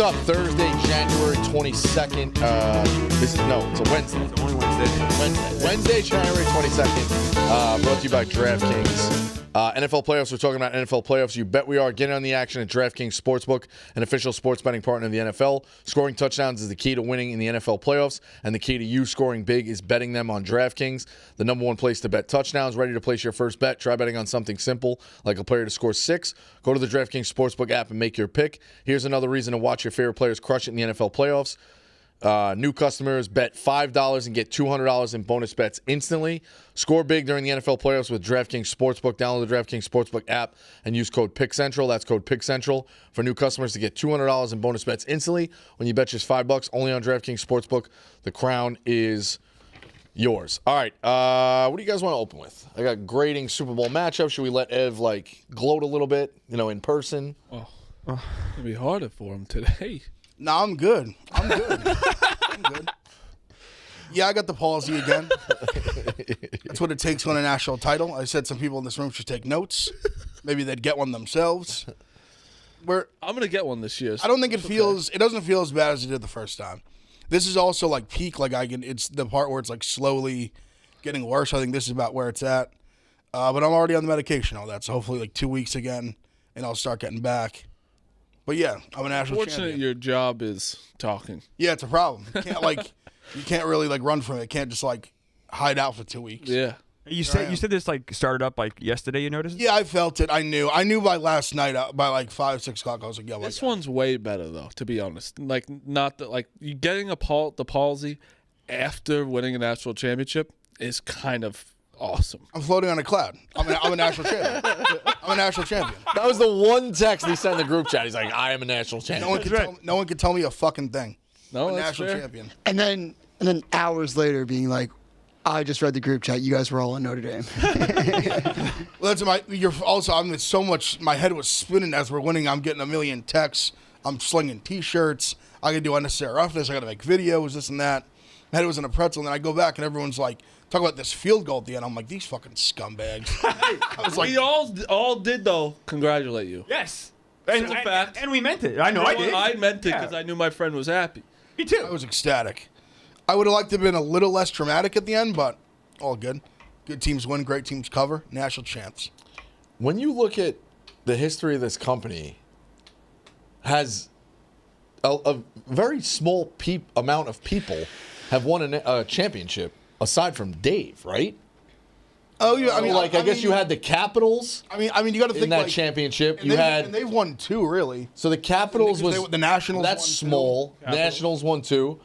up? Thursday, January 22nd. It's a Wednesday. It's only Wednesday. Wednesday, January 22nd. Brought to you by DraftKings. NFL playoffs. We're talking about NFL playoffs. You bet we are. Getting on the action at DraftKings Sportsbook, an official sports betting partner of the NFL. Scoring touchdowns is the key to winning in the NFL playoffs, and the key to you scoring big is betting them on DraftKings, the number one place to bet touchdowns. Ready to place your first bet? Try betting on something simple, like a player to score 6. Go to the DraftKings Sportsbook app and make your pick. Here's another reason to watch your favorite players crush it in the NFL playoffs. New customers bet $5 and get $200 in bonus bets instantly. Score big during the NFL playoffs with DraftKings Sportsbook. Download the DraftKings Sportsbook app and use code PICKCENTRAL. That's code PICKCENTRAL for new customers to get $200 in bonus bets instantly when you bet just $5 only on DraftKings Sportsbook. The crown is yours. All right, what do you guys want to open with? I got grading Super Bowl matchup. Should we let Ev gloat a little bit, in person? Oh, it'll be harder for him today. No, I'm good. I'm good. Yeah, I got the palsy again. That's what it takes to win a national title. I said some people in this room should take notes. Maybe they'd get one themselves. I'm gonna get one this year. I don't think it doesn't feel as bad as it did the first time. This is also like peak. It's the part where it's like slowly getting worse. I think this is about where it's at. But I'm already on the medication, all that. So hopefully, 2 weeks again, and I'll start getting back. But yeah, I'm a national champion. Fortunately, your job is talking. Yeah, it's a problem. You can't really run from it. You can't just hide out for 2 weeks. Yeah. You said this started up yesterday. You noticed? Yeah, I felt it. I knew by last night by 5, 6 o'clock. I was like, yeah. This one's way better though, to be honest. Not that you getting the palsy after winning a national championship is kind of awesome. I'm floating on a cloud. I'm a national champion. I'm a national champion. That was the one text he sent in the group chat. He's like, I am a national champion. No one can tell me a fucking thing. No, I'm a that's national fair. champion. And then hours later being like, I just read the group chat. You guys were all in Notre Dame. Well, that's my head was spinning as we're winning. I'm getting a million texts. I'm slinging T-shirts. I can do unnecessary roughness. I got to make videos, this and that. My head was in a pretzel, and then I go back, and everyone's like, talk about this field goal at the end. I'm like, these fucking scumbags. I was We all did though. Congratulate you. Yes. It's a fact. And we meant it. I know I did. I meant it because I knew my friend was happy. Me too. I was ecstatic. I would have liked to have been a little less dramatic at the end, but all good. Good teams win, great teams cover. National champs. When you look at the history of this company, has a very small amount of people have won a championship aside from Dave, right? Oh yeah, I guess you had the Capitals. I mean, you got to think in that championship. And they've won 2 really. So the Capitals was the Nationals. That's won small. 2. Nationals won 2.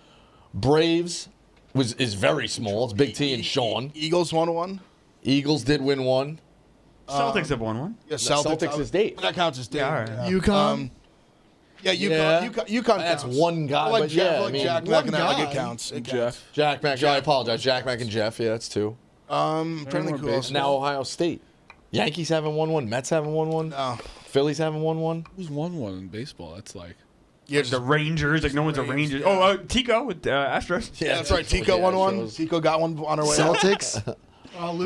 Braves is very small. It's Big T and Sean. Eagles won 1. Eagles did win 1. Celtics have won 1. Yeah, Celtics is Dave. That counts as Dave. Yeah, all right. UConn. UConn That's counts. one guy. Like but Jack Mack and guy. it counts. It counts. Jeff. Jack Mack. I apologize. Jack Mack and Jeff. Yeah, that's 2. Trying to think who else. Now Ohio State. Yankees haven't won 1. Mets haven't won 1. No. Phillies haven't won 1. Who's won one in baseball? That's Yeah, The Rangers, no one's a Rangers. yeah. Oh, Tico with Astros. Yeah, that's right. Tico won 1. Tico got 1 on her way out. Celtics. Luke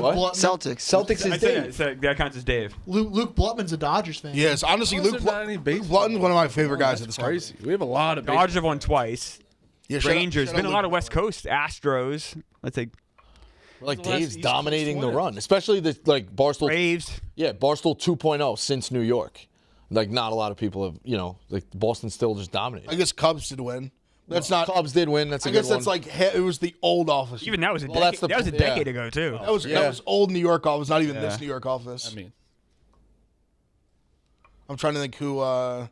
What? Blutman. Celtics. Celtics is Dave. That counts as Dave. Luke Blutman's a Dodgers fan. Yes, honestly, How is Luke there not any baseball? Blutton's one of my favorite guys at this company. crazy. We have a lot of Dodgers have won twice. Yeah, shout out- Rangers. shout Been out a lot of Luke West Coast. Astros. Let's say Like the last Dave's East dominating Coast the winner? run, especially the Barstool. Braves. Yeah, Barstool 2.0 since New York. Not a lot of people have, Boston still just dominating. I guess Cubs did win. That's not. Cubs did win. That's a I good guess that's one. it was the old office. Even that was a Well, decade. that's the- That was a yeah. decade ago too. that was old New York office, not even Yeah. this New York office. I mean, I'm trying to think who. I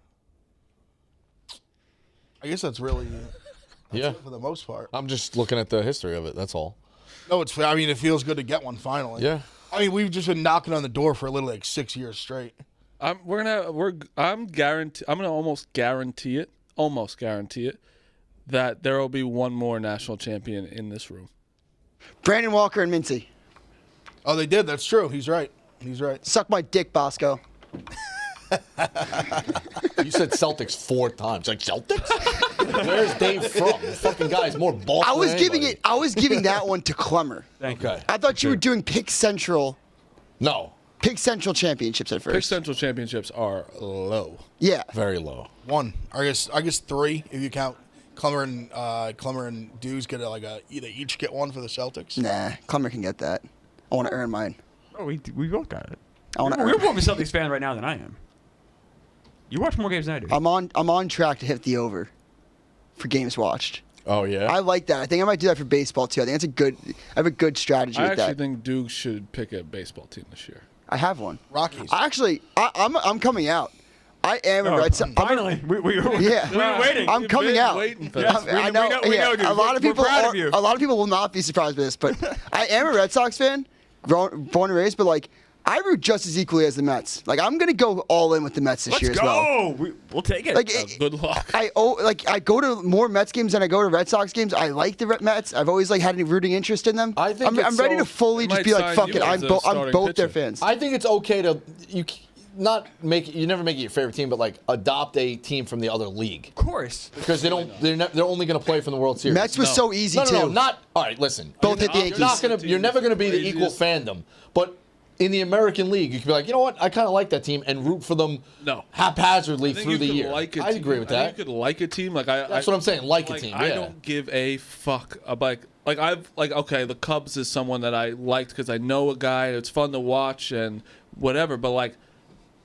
guess that's really Yeah. it for the most part. I'm just looking at the history of it. That's all. No, it's. I mean, it feels good to get one finally. Yeah. I mean, we've just been knocking on the door for literally 6 years straight. I'm gonna almost guarantee it that there will be one more national champion in this room. Brandon Walker and Mincy. Oh, they did. That's true. He's right. Suck my dick, Bosco. You said Celtics 4 times. Like, Celtics? Where's Dave from? The fucking guy's more Boston I was than giving anybody. that one to Clemmer. Okay. I thought you were doing Pick Central. No. Pick Central championships at first. Pick Central championships are low. Yeah. Very low. One. I guess three if you count Clemmer and Dews get they each get one for the Celtics. Nah, Clemmer can get that. I want to earn mine. Oh, we both got it. I want to You're earn. more of a Celtics fan right now than I am. You watch more games than I do. I'm on track to hit the over for games watched. Oh yeah. I like that. I think I might do that for baseball too. I think I have a good strategy I with actually that. think Duke should pick a baseball team this year. I have one. Rockies. I'm coming out. I am a Oh, Red Sox. finally, we were Yeah. we were waiting. I'm You've coming been out. waiting for Yes, that. we know, dude. A lot of We're people proud of you. a lot of people will not be surprised by this, but I am a Red Sox fan, born and raised, but like I root just as equally as the Mets. Like I'm gonna go all in with the Mets this Let's year as go. well. We'll take it. Like Good luck. I go to more Mets games than I go to Red Sox games. I like the Mets. I've always had a rooting interest in them. I think I'm it's ready so- to fully They just might be like, sign fuck you it. as I'm a starting both their pitcher. fans. I think it's okay to you never make it your favorite team, but like adopt a team from the other league Of course. because they're only going to play from the World Series. Mets was so easy no, too. not all right. Listen, Both hit the you're not Yankees. you're never going to be the equal fandom, but in the American League, you can be like, you know what, I kind of like that team and root for them haphazardly I think through you the could year. like a I team. agree with I that. think you could like a team. That's what I'm saying. Like a team. I Yeah. don't give a fuck about okay, the Cubs is someone that I liked because I know a guy. It's fun to watch and whatever. But like,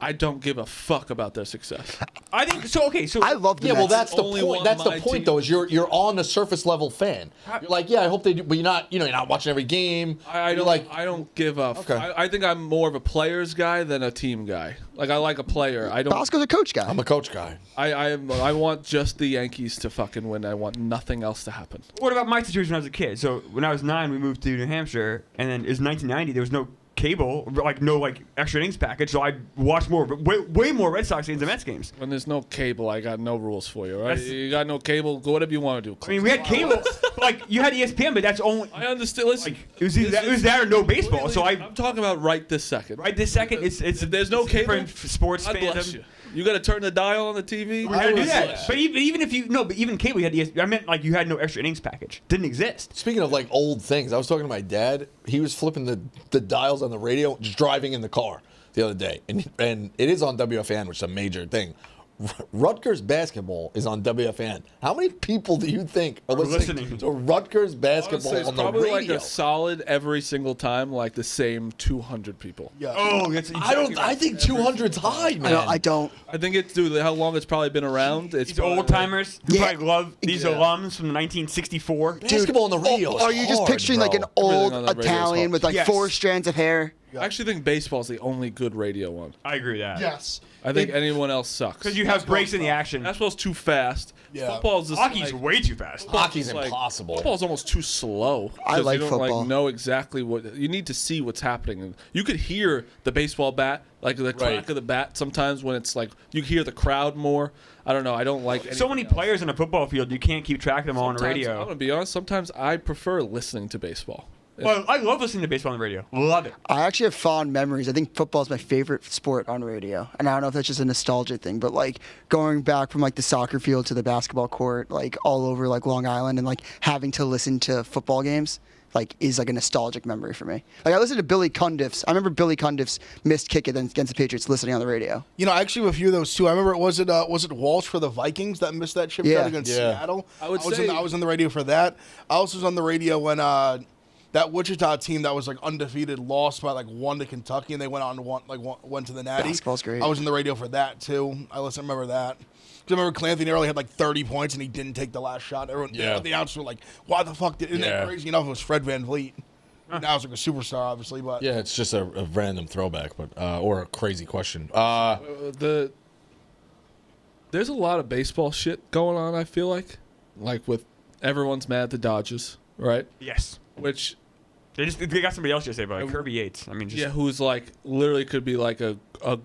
I don't give a fuck about their success. I think so. Okay, so I love the Yeah, Mets. well, that's the only point. one That's the my point, team. though. Is you're on a surface level fan. You're like, yeah, I hope they do, but you're not watching every game. I You're don't like, I don't give a. Okay. I think I'm more of a players guy than a team guy. Like I like a player. I don't. Bosco's a coach guy. I'm a coach guy. I want just the Yankees to fucking win. I want nothing else to happen. what about my situation when I was a kid? So when I was 9, we moved to New Hampshire, and then it was 1990. There was no cable, no extra innings package, so I watched way more Red Sox games than Mets games. When there's no cable, I got no rules for you. Right? That's- You got no cable. Go whatever you want to do. I mean, we had cable, you had ESPN, but that's only I understand. Listen, it was that or no baseball. So I'm talking about right this second. right this second, it's If there's no it's cable, different sports God bless fandom. you. You got to turn the dial on the TV. We had to do that. Bless But you. even if you but even cable, you had ESPN. I meant you had no extra innings package. Didn't exist. Speaking of old things, I was talking to my dad. He was flipping the dials on the radio, just driving in the car the other day, and it is on WFAN, which is a major thing. Rutgers basketball is on WFAN. How many people do you think are listening to Rutgers basketball Honestly, it's on the probably radio? like a solid every single time, like the same 200 people. Yeah. Oh, that's I think 200's high, man. I don't. I think it's due to how long it's probably been around. It's These old timers who Yeah. probably love these alums from 1964. Basketball on the radio. Are you just hard, picturing like bro. an old Everything on that radio is Italian hard. with like Yes. 4 strands of hair? I actually think baseball's the only good radio one. I agree with that. Yes. I think anyone else sucks. Because you have breaks in the action. Basketball's too fast. Yeah. Football's just Hockey's like, way too fast. Hockey's like- impossible. Football's almost too slow. I 'Cause like you don't, football. know exactly what you need to see what's happening. You could hear the baseball bat, like the crack Right. of the bat. Sometimes when it's like you hear the crowd more. I don't know. I don't like So many anything else. players in a football field, you can't keep track of them all on the Sometimes- I'm radio. gonna be honest. Sometimes I prefer listening to baseball. Well, I love listening to baseball on the radio. Love it. I actually have fond memories. I think football is my favorite sport on radio. And I don't know if that's just a nostalgia thing, but like going back from like the soccer field to the basketball court, like all over like Long Island and like having to listen to football games like is like a nostalgic memory for me. Like I listened to Billy Cundiff's. I remember Billy Cundiff's missed kick against the Patriots listening on the radio. You know, actually, a few of those too. I remember was it Walsh for the Vikings that missed that chip Yeah. shot against Yeah. Seattle? I would was say- I was on the radio for that. I also was on the radio when that Wichita team that was like undefeated lost by like 1 to Kentucky, and they went on to went to the Natty. Basketball's great. I was in the radio for that too. Remember that. Because I remember Clancy Early had like 30 points and he didn't take the last shot. Everyone, Yeah. the announcers were like, "Why the fuck did?" Isn't Yeah. that crazy enough? It was Fred VanVleet. Now it's like a superstar, obviously, but Yeah, it's just a random throwback, but or a crazy question. There's a lot of baseball shit going on. I feel like with everyone's mad at the Dodgers, right? Yes. Which They got somebody else yesterday, but Kirby Yates. I mean, just who's like literally could be like a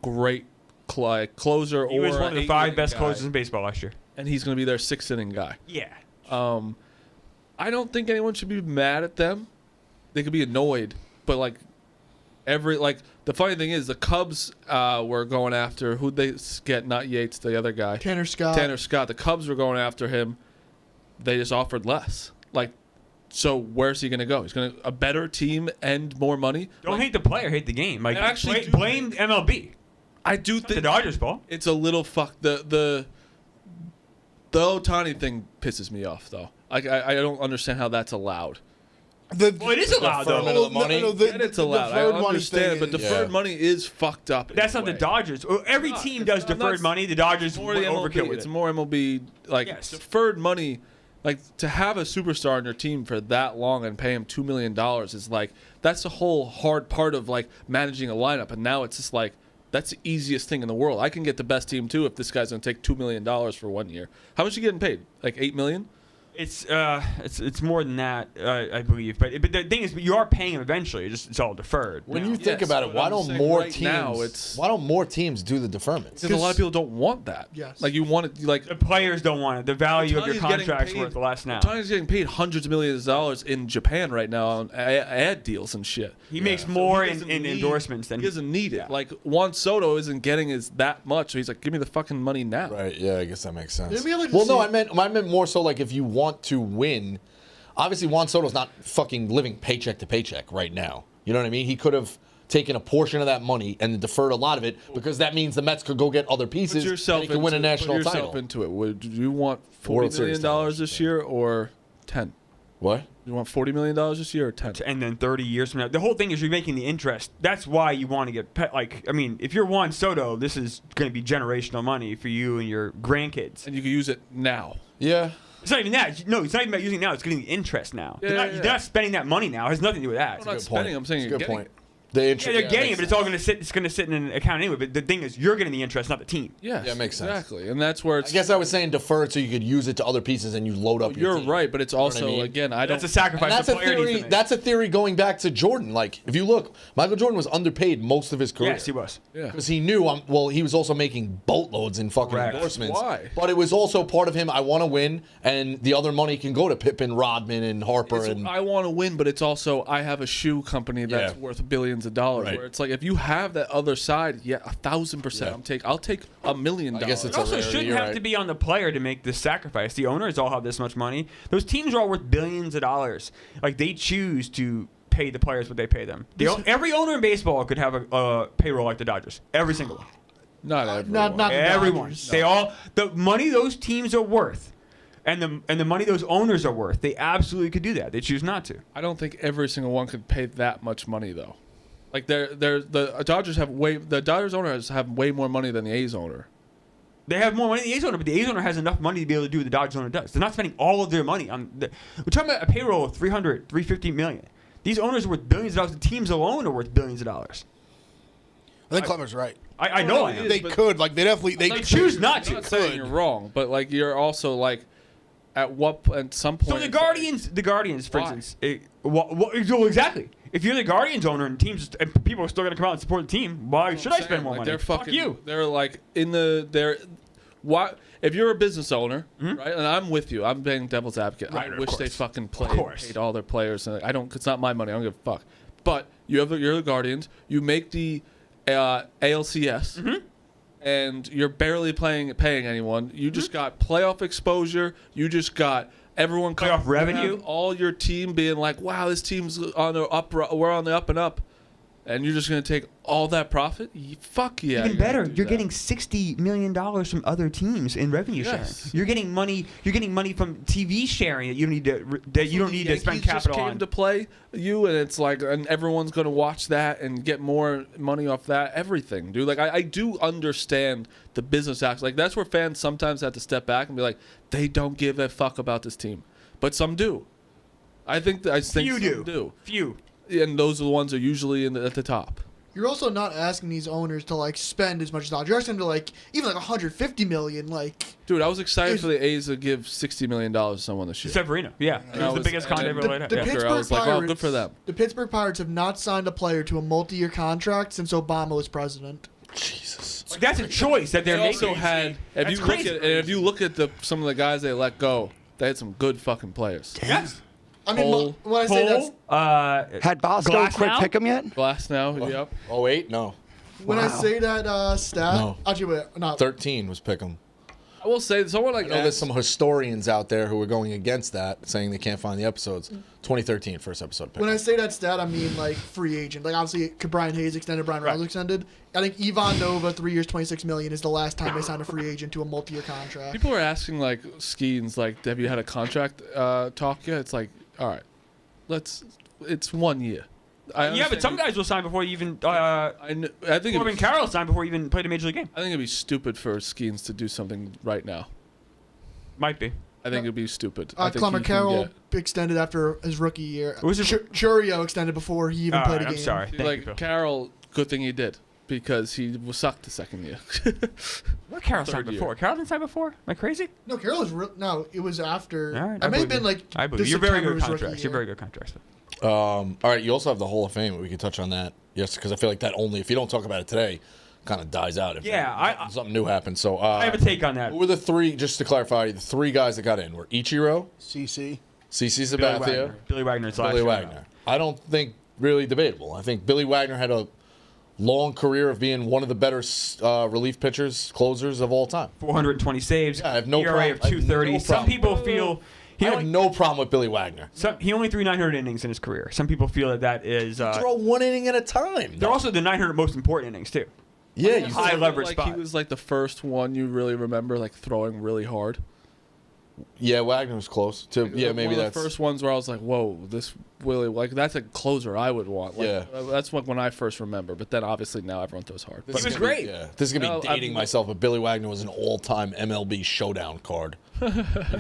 great closer he or was one of the 5 best guy, closers in baseball last year. and he's going to be their 6th inning guy. Yeah. I don't think anyone should be mad at them. They could be annoyed, but the funny thing is the Cubs were going after who'd they get? Not Yates, the other guy. Tanner Scott. Tanner Scott. The Cubs were going after him. They just offered less. Like So where's he going to go? He's going to a better team and more money. Don't hate the player, hate the game. Like, I actually do blame MLB. I do It's the think Dodgers' fault. it's a little the Ohtani thing pisses me off though. I don't understand how that's allowed. Well, it is allowed, though. deferment of the money? And it's allowed. I deferred money understand, thing but is- deferred money is fucked up. But that's in a not the way. Dodgers. Every team does I'm not- deferred money. The Dodgers It's more the overkill MLB. with It's it. more MLB. Like Yes. deferred money, like to have a superstar on your team for that long and pay him $2 million is like that's the whole hard part of like managing a lineup. And now it's just like that's the easiest thing in the world. I can get the best team too if this guy's gonna take $2 million for 1 year. How much are you getting paid? Like $8 million? It's more than that, I believe. But the thing is, you are paying him eventually. It's all deferred. When now. you think Yes, about it, but why I'm don't saying more right teams? now it's- Why don't more teams do the deferments? Because a lot of people don't want that. Yes. Like you want it like The players don't want it. The value of your Ohtani's getting contract's paid- worth less now. Ohtani's getting paid hundreds of millions of dollars in Japan right now on ad deals and shit. He makes So more he in doesn't need- endorsements than he doesn't need it. Yeah. Like Juan Soto isn't getting his that much, so he's like, give me the fucking money now. Right. Yeah, I guess that makes sense. Maybe I like to Well, no, see- I meant more so like if you want to win. Obviously, Juan Soto's not fucking living paycheck to paycheck right now. You know what I mean? He could have taken a portion of that money and deferred a lot of it because that means the Mets could go get other pieces Put yourself and he could win a into- national put yourself title. into it. Would you want World $40 Series million titles, this yeah. year or 10? What? You want $40 million this year or 10? and then 30 years from now. The whole thing is you're making the interest. That's why you want to get if you're Juan Soto, this is going to be generational money for you and your grandkids. And you can use it now. Yeah. It's not even that. No, it's not even about using it now. It's getting the interest now. Yeah, They're not spending that money now. It has nothing to do with that. I'm not Good spending. point. I'm saying It's a you're good getting point. it. The Yeah, interest. they're getting it, makes but it's all sense. going to sit. It's going to sit in an account anyway. But the thing is, you're getting the interest, not the team. Yes, Yeah, it makes sense. Exactly, and that's where it's. I guess I was saying deferred so you could use it to other pieces and you load up. your you're team. right, but it's know what I also mean? again, I don't. That's a sacrifice And that's the a player needs to theory. make. That's a theory going back to Jordan. Like, if you look, Michael Jordan was underpaid most of his career. Yes, he was. Yeah. Because he knew, he was also making boatloads in fucking Correct. endorsements. Why? But it was also part of him. I want to win, and the other money can go to Pippen, Rodman, and Harper. It's, And I want to win, but it's also I have a shoe company that's Yeah. worth billions of dollars. Right. Where it's like if you have that other side, yeah, 1,000%. Yeah. I'll take $1 million. I guess It it's a also rarity, shouldn't you're have right. to be on the player to make this sacrifice. The owners all have this much money. Those teams are all worth billions of dollars. Like they choose to pay the players what they pay them. Every owner in baseball could have a payroll like the Dodgers. Every single one. not everyone. not- Everyone. Dodgers. They all the money those teams are worth, and the money those owners are worth. They absolutely could do that. They choose not to. I don't think every single one could pay that much money though. Like the Dodgers owners have way more money than the A's owner. They have more money than the A's owner, but the A's owner has enough money to be able to do what the Dodgers owner does. They're not spending all of their money on. We're talking about a payroll of 350 million. These owners are worth billions of dollars. The teams alone are worth billions of dollars. I think Clemmer's right. I know I am. They could, like, they definitely, they They choose not I'm not to. saying you're wrong, but like you're also like at some point. So the Guardians, for Why? instance, well, exactly. If you're the Guardians owner and teams and people are still going to come out and support the team, why should I spend more money? They're Fuck fucking. you. They're like why? If you're a business owner, right? And I'm with you. I'm being devil's advocate. Right, I of wish they course. fucking course. paid all their players. And I don't. It's not my money. I don't give a fuck. But you're the Guardians. You make the ALCS. And you're barely paying anyone. You just got playoff exposure. You just got everyone Playoff you revenue. have all your team being like, "Wow, this team's on the up. We're on the up and up," and you're just gonna take all that profit? Fuck yeah! Even you're better, gonna do you're that. getting $60 million from other teams in revenue Yes. sharing. You're getting money. You're getting money from TV sharing that you don't need to spend Yankees capital just came on. to play you, and it's like, and everyone's gonna watch that and get more money off that. Everything, dude. Like I do understand the business aspect. Like that's where fans sometimes have to step back and be like, they don't give a fuck about this team, but some do. I think Few some do. Few. And those are the ones that are usually at the top. You're also not asking these owners to like spend as much as Dodgers. You're asking them to like even like 150 million. Like Dude, I was excited There's- for the A's to give $60 million to someone this year. Severino. Yeah, it I was the was- biggest and contract then ever laid out. the Yeah. Pittsburgh, Pittsburgh I was like, Pirates, oh, good for them. The Pittsburgh Pirates have not signed a player to a multi-year contract since Obama was president. Jesus. Like, that's a choice that they're They also making. had, That's crazy. if you look at some of the guys they let go, they had some good fucking players. Yes. I mean, Cole- when I say that's Had Bosco Glass quick now? pick him yet? Glass now, yep. Oh, 08? No. when I say that stat, No. actually, wait, not 13 was Pick'em. I will say, someone like I know there's some historians out there who are going against that, saying they can't find the episodes. 2013, first episode. When I say that stat, I mean like free agent. Like obviously, Brian Hayes extended, Brian Reynolds extended. I think Ivan Nova, 3 years, $26 million is the last time they signed a free agent to a multi-year contract. People are asking like Skeens, like, have you had a contract talk yet? It's like, all right, it's 1 year. Yeah, but some guys will sign before you even. I think Corbin Carroll signed before he even played a major league game. I think it'd be stupid for Skeens to do something right now. Might be. I think it'd be stupid. I think Clemmer he can Carroll extended after his rookie year. Was it Churio extended before he even played a game. I'm sorry. get- Thank like you, Phil. Carroll, good thing he did because he sucked the second year. What Carroll signed Third year. before? Carroll didn't sign before? Am I crazy? No, Carroll was no. It was after. All right, I may have been like. I believe the you're very September good of his rookie contracts. You're year. very good contracts. All right, you also have the Hall of Fame. We could touch on that. Yes, because I feel like that only, if you don't talk about it today, kind of dies out. If something new happens. So I have a take on that. Who were the three, just to clarify, the three guys that got in were Ichiro, CC. CC Billy Sabathia, Wagner. Billy Wagner's last Billy year. Wagner. I don't think really debatable. I think Billy Wagner had a long career of being one of the better relief pitchers, closers of all time. 420 saves. Yeah, I have no ERA of problem- I have no 230. Some problem. people feel I have no problem with Billy Wagner. he only threw 900 innings in his career. Some people feel that is. Throw one inning at a time. They're also the 900 most important innings too. Yeah, you High leverage like spot. he was like the first one you really remember like throwing really hard. Yeah, Wagner was close to. Yeah, maybe one of that's the first ones where I was like, "Whoa, this really like that's a closer I would want." Like, Yeah. that's like when I first remember. But then obviously now everyone throws hard. This He is was gonna be- great. Yeah, this is gonna No, be dating myself, but Billy Wagner was an all-time MLB showdown card. You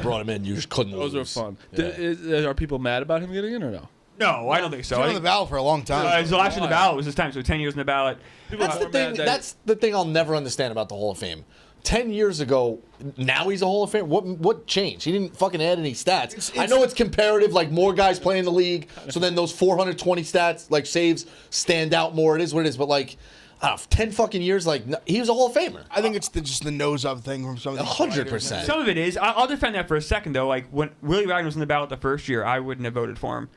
brought him in, you just couldn't Those lose. are fun. Yeah. Are people mad about him getting in or no? No, I don't think so. He's I been on the think, ballot for a long time. his last year on the ballot was his time, so 10 years on the ballot. That's the thing. That's the thing I'll never understand about the Hall of Fame. 10 years ago, now he's a Hall of Fame. What changed? He didn't fucking add any stats. I know it's comparative, like more guys play in the league, so then those 420 stats, like saves, stand out more. It is what it is, but like, 10 fucking years, like he was a Hall of Famer. I think it's just the nose up thing from some of these 100%. Some of it is. I'll defend that for a second, though. Like, when Willie Wagner was on the ballot the first year, I wouldn't have voted for him.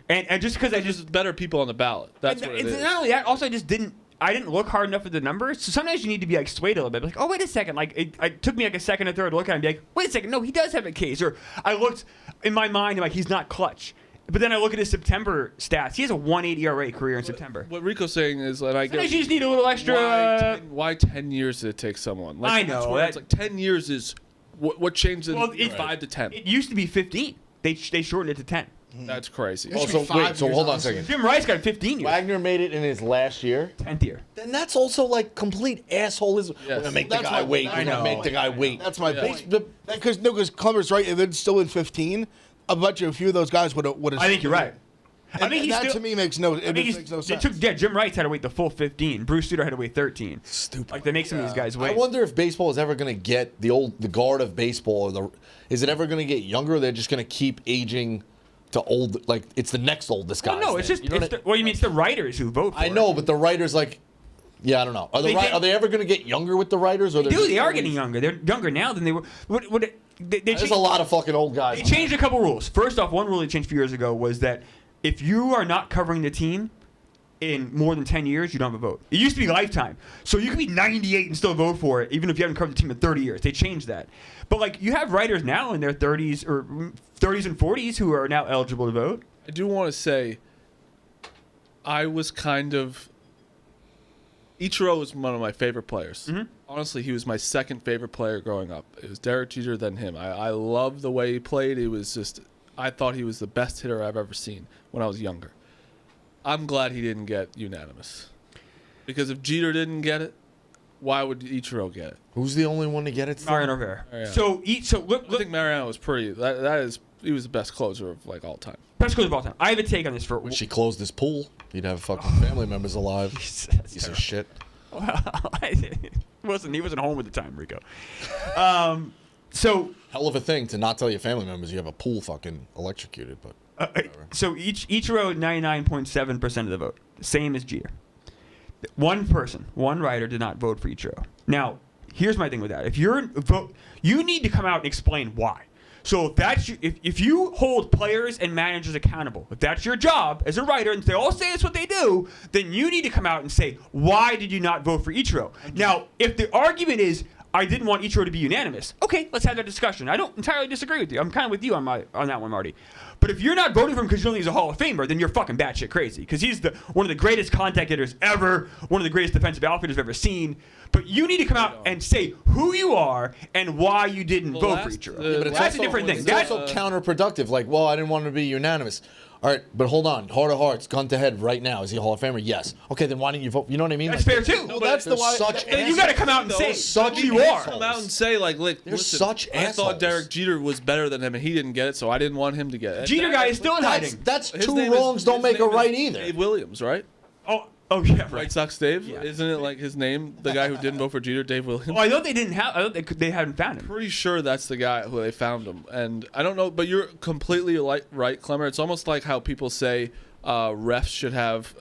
And just because I just... Just better people on the ballot. That's what it it's is. not only that, also I didn't look hard enough at the numbers. So sometimes you need to be like swayed a little bit. Like, oh, wait a second. Like, it took me like a second or third to look at him and be like, wait a second. No, he does have a case. Or I looked in my mind, like, he's not clutch. But then I look at his September stats. He has a 1.8 ERA career in September. What Rico's saying is, and I Sometimes guess, you just need a little extra. why 10 years did it take someone? Like, I that's know, where that- it's like 10 years is what changed in Well, it- 5 to 10. It used to be 15. They shortened it to 10. That's crazy. It should Also, be 5 wait, so years, hold on a honestly. second. Jim Rice got 15 years. Wagner made it in his last year. 10th year. Then that's also like complete assholeism. We're gonna make the That's guy my- wait. that's We're gonna my make the guy wait. That's my Yeah. point. Because Clemmer's right. If it's still in 15, I bet you a few of those guys would have. I think you're right. I think he's that still, to me makes no. I It mean, makes no sense. Jim Rice had to wait the full 15. Bruce Sutter had to wait 13. Stupid. Like, they make some of these guys wait. I wonder if baseball is ever going to get the guard of baseball. Or is it ever going to get younger? Or they're just going to keep aging to old. Like it's the next oldest guy. Well, no, it's just, you know it's you mean it's the writers who vote for I it. know, but the writers like. Yeah, I don't know. Are they ever going to get younger with the writers? Or They are getting younger. They're younger now than they were. They There's changed, a lot of fucking old guys. they changed a couple rules. First off, one rule they changed a few years ago was that if you are not covering the team in more than 10 years, you don't have a vote. It used to be lifetime. So you could be 98 and still vote for it, even if you haven't covered the team in 30 years. They changed that. But, like, you have writers now in their 30s or 30s and 40s who are now eligible to vote. I do want to say, I was kind of. Ichiro was one of my favorite players. Mm-hmm. Honestly, he was my second favorite player growing up. It was Derek Jeter, then him. I loved the way he played. It was just, I thought he was the best hitter I've ever seen when I was younger. I'm glad he didn't get unanimous. Because if Jeter didn't get it, why would Ichiro get it? Who's the only one to get it? still? Mariano Rivera. Oh, yeah. So look, I think Mariano was pretty. That is, he was the best closer of like all time. best close of all time. I have a take on this for. When she closed his pool, he'd have fucking family members alive. That's Piece of shit. he wasn't home at the time, Rico. So Hell of a thing to not tell your family members you have a pool fucking electrocuted, but. Ichiro 99.7% of the vote, same as Jeter. One writer did not vote for Ichiro. Now, here's my thing with that: if you're vote, you need to come out and explain why. So if you hold players and managers accountable, if that's your job as a writer, and they all say it's what they do, then you need to come out and say, why did you not vote for Ichiro? Now, if the argument is, I didn't want Ichiro to be unanimous. Okay, let's have that discussion. I don't entirely disagree with you. I'm kind of with you on that one, Marty. But if you're not voting for him because you don't think he's a Hall of Famer, then you're fucking batshit crazy. Because he's one of the greatest contact hitters ever, one of the greatest defensive outfielders I've ever seen. But you need to come out and say who you are and why you didn't vote for Ichiro. But it's That's also, a different thing. It's also counterproductive. Like, well, I didn't want him to be unanimous. All right, but hold on. Heart of hearts, gun to head right now. Is he a Hall of Famer? Yes. Okay, then why didn't you vote? You know what I mean? That's fair too. No, that's the why. You got to come out and say such who you are. Come out and say like, They're listen, such I assholes. thought Derek Jeter was better than him, and he didn't get it, so I didn't want him to get it. Jeter guy is still in hiding. That's His two name wrongs is- don't his make a name is right either. Dave Williams, right? Oh yeah, right. White Sox Dave, Yeah. isn't it like his name? The guy who didn't vote for Jeter, Dave Williams. Oh, I thought they didn't have. I thought they hadn't found him. Pretty sure that's the guy who they found him, and I don't know, but you're completely right, Clemmer. It's almost like how people say refs should have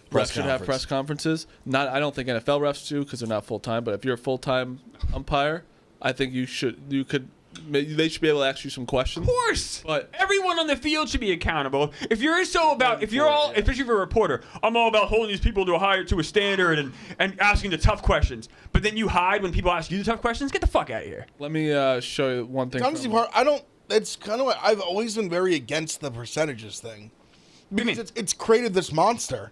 press conferences. I don't think NFL refs do because they're not full time. But if you're a full time umpire, I think they should be able to ask you some questions. Of course, But everyone on the field should be accountable. If you're especially if you're a reporter, I'm all about holding these people to a standard and asking the tough questions. But then you hide when people ask you the tough questions. Get the fuck out of here. let me show you one thing. Honestly, it's kind of. I've always been very against the percentages thing because mean? it's created this monster.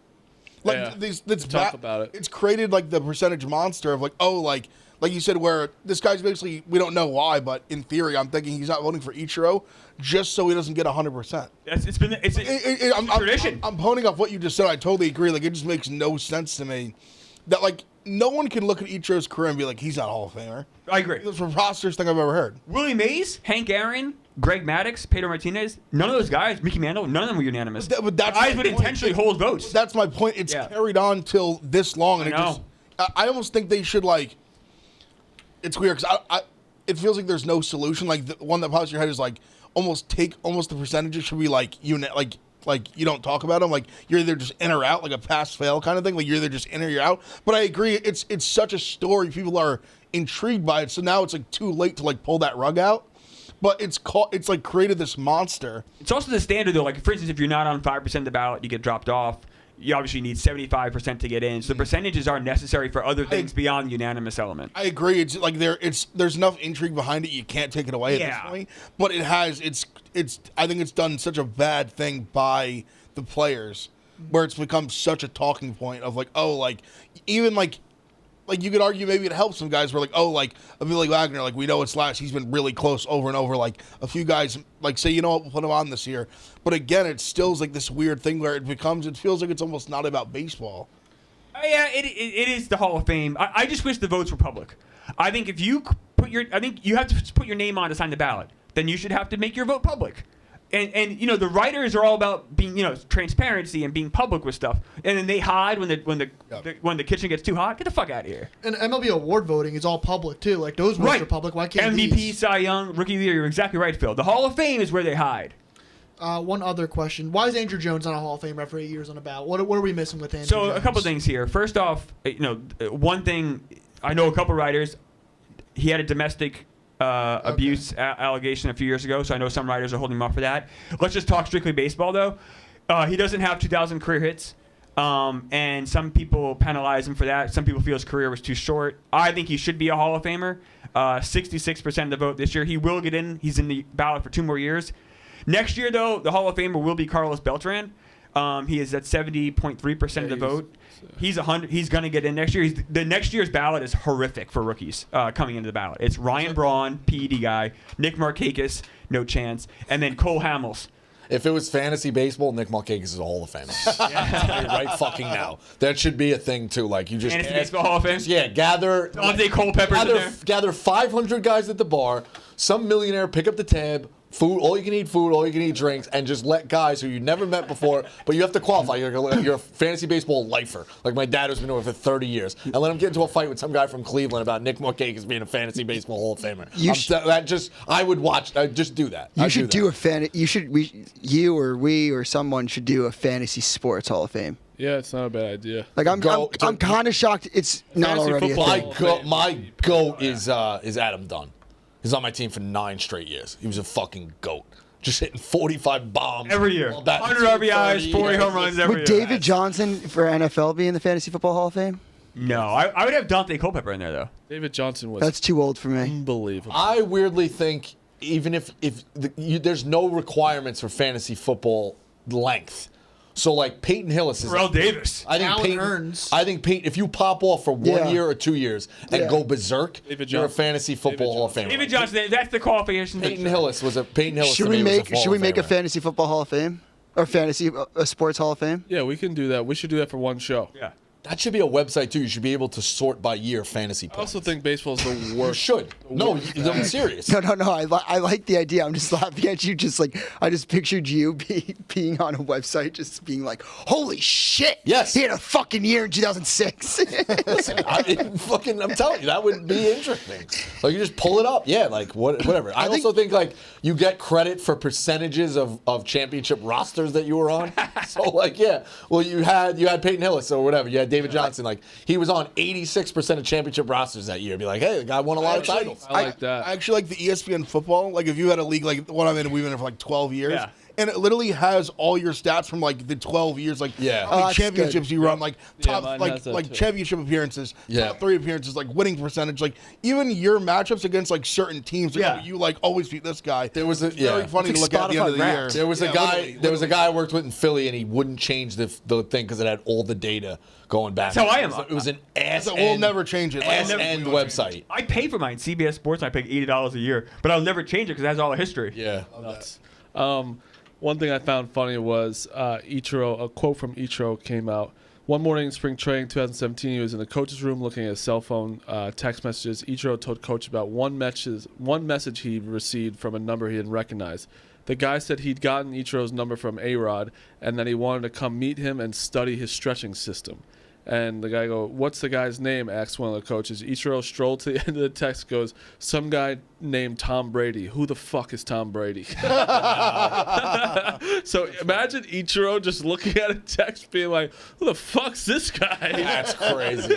Like Yeah. Talk about it. It's created like the percentage monster of like you said, where this guy's basically, we don't know why, but in theory, I'm thinking he's not voting for Ichiro just so he doesn't get 100%. It's a tradition. I'm ponying off what you just said. I totally agree. Like, it just makes no sense to me that, like, no one can look at Ichiro's career and be like, he's not a Hall of Famer. I agree. That's the preposterous thing I've ever heard. Willie Mays, Hank Aaron, Greg Maddux, Pedro Martinez, none of those guys, Mickey Mantle, none of them were unanimous. But that's guys my would point. intentionally hold votes. That's my point. It's carried on till this long, and I almost think they should, like, it's weird because it feels like there's no solution. Like, the one that pops in your head is like almost the percentages should be like like you don't talk about them. Like, you're either just in or out, like a pass fail kind of thing. Like, you're either just in or you're out. But I agree, it's such a story. People are intrigued by it. So now it's like too late to like pull that rug out. But it's like created this monster. It's also the standard though. Like, for instance, if you're not on 5% of the ballot, you get dropped off. You obviously need 75% to get in. So the percentages are necessary for other things beyond the unanimous element. I agree. It's like there's enough intrigue behind it. You can't take it away at this point. But I think it's done such a bad thing by the players, where it's become such a talking point of like, oh, like even like you could argue maybe it helps some guys where like, oh, like a Billy Wagner, like we know it's last. He's been really close over and over. Like a few guys like say, you know what, we'll put him on this year. But again, it still is like this weird thing where it feels like it's almost not about baseball. Yeah, it is the Hall of Fame. I just wish the votes were public. I think if you I think you have to put your name on to sign the ballot. Then you should have to make your vote public. And you know, the writers are all about being, you know, transparency and being public with stuff. And then they hide when the kitchen gets too hot. Get the fuck out of here. And MLB award voting is all public too. Like, those votes are public. Why can't MVP, these? Cy Young, Rookie of the Year. You're exactly right, Phil. The Hall of Fame is where they hide. One other question: why is Andrew Jones not a Hall of Famer after 8 years on the ballot? What are we missing with Andrew Jones? So a couple things here. First off, you know, one thing I know a couple writers. He had a domestic abuse allegation a few years ago, so I know some writers are holding him up for that. Let's just talk strictly baseball, though. He doesn't have 2,000 career hits, and some people penalize him for that. Some people feel his career was too short. I think he should be a Hall of Famer. 66% of the vote this year. He will get in. He's in the ballot for 2 more years. Next year, though, the Hall of Famer will be Carlos Beltran. He is at 70.3% of the vote. He's 100. He's going to get in next year. The next year's ballot is horrific for rookies coming into the ballot. It's Ryan Braun, PED guy, Nick Markakis, no chance, and then Cole Hamels. If it was fantasy baseball, Nick Markakis is a Hall of Famer. Yeah. Right fucking now. That should be a thing, too. Like, you just... Fantasy baseball Hall of Fame? Yeah, gather... Dante Culpepper's in there. Gather 500 guys at the bar, some millionaire pick up the tab, food, all you can eat drinks, and just let guys who you never met before, but you have to qualify. You're a fantasy baseball lifer, like my dad has been doing for 30 years, and let him get into a fight with some guy from Cleveland about Nick Markakis being a fantasy baseball Hall of Famer. I would watch. Just do that. You or we or someone should do a fantasy sports Hall of Fame. Yeah, it's not a bad idea. Like I'm kind of shocked it's not already a thing. My goat is Adam Dunn. He's on my team for 9 straight years. He was a fucking goat. Just hitting 45 bombs. Every year. 100 RBIs, 40 home runs every year. Would David Johnson for NFL be in the Fantasy Football Hall of Fame? No, I would have Dante Culpepper in there though. David Johnson was That's too old for me. unbelievable. I weirdly think even if there's no requirements for fantasy football length. So like Peyton Hillis is Terrell Davis. I think Alan Peyton. Hearns. I think Peyton. If you pop off for 1 Yeah. year or 2 years and Yeah. go berserk, David you're a Johnson. fantasy football David Hall of Famer. David Johnson. That's the qualification. Peyton Hillis was a Peyton Hillis. Should to we me was make Hall of a Famer. fantasy football Hall of Fame or fantasy sports Hall of Fame? Yeah, we can do that. We should do that for one show. Yeah. That should be a website too. You should be able to sort by year fantasy I points. also think baseball's the you worst. should. No, I'm serious. No. I like the idea. I'm just laughing at you. Just like I just pictured you being on a website, just being like, "Holy shit! Yes. he had a fucking year in 2006." Listen, I'm telling you, that would be interesting. Like you just pull it up, yeah, like whatever. I also think like you get credit for percentages of championship rosters that you were on. So like, yeah, well you had Peyton Hillis or whatever. You had David Johnson. Like he was on 86% of championship rosters that year. Be like, hey, the guy won a lot of titles. I like that. I actually like the ESPN football. Like if you had a league like the one I'm in, we've been in for like 12 years. Yeah. And it literally has all your stats from like the 12 years, like Yeah. how many that's championships you run, like Yeah, top, mine like has that like too. championship appearances, Yeah. top 3 appearances, like winning percentage, like even your matchups against like certain teams. Like, Yeah. oh, you like always beat this guy. There was a Very funny It's to like look at the end of the Spotify year. Wrapped. There was a Yeah, guy. literally, There was a guy I worked with in Philly, and he wouldn't change the thing because it had all the data going back. That's how I am. It was an ass. So we'll never change it. Like, Ass we'll never- end we won't change website. I pay for mine. CBS Sports. I pay $80 a year, but I'll never change it because it has all the history. Yeah. Nuts. One thing I found funny was Ichiro. A quote from Ichiro came out. One morning in spring training 2017, he was in the coach's room looking at his cell phone text messages. Ichiro told coach about one message he received from a number he didn't recognize. The guy said he'd gotten Ichiro's number from A-Rod and that he wanted to come meet him and study his stretching system. And the guy go, "What's the guy's name?" asks one of the coaches. Ichiro strolled to the end of the text, goes, "Some guy named Tom Brady. Who the fuck is Tom Brady?" So imagine Ichiro just looking at a text being like, "Who the fuck's this guy?" That's crazy.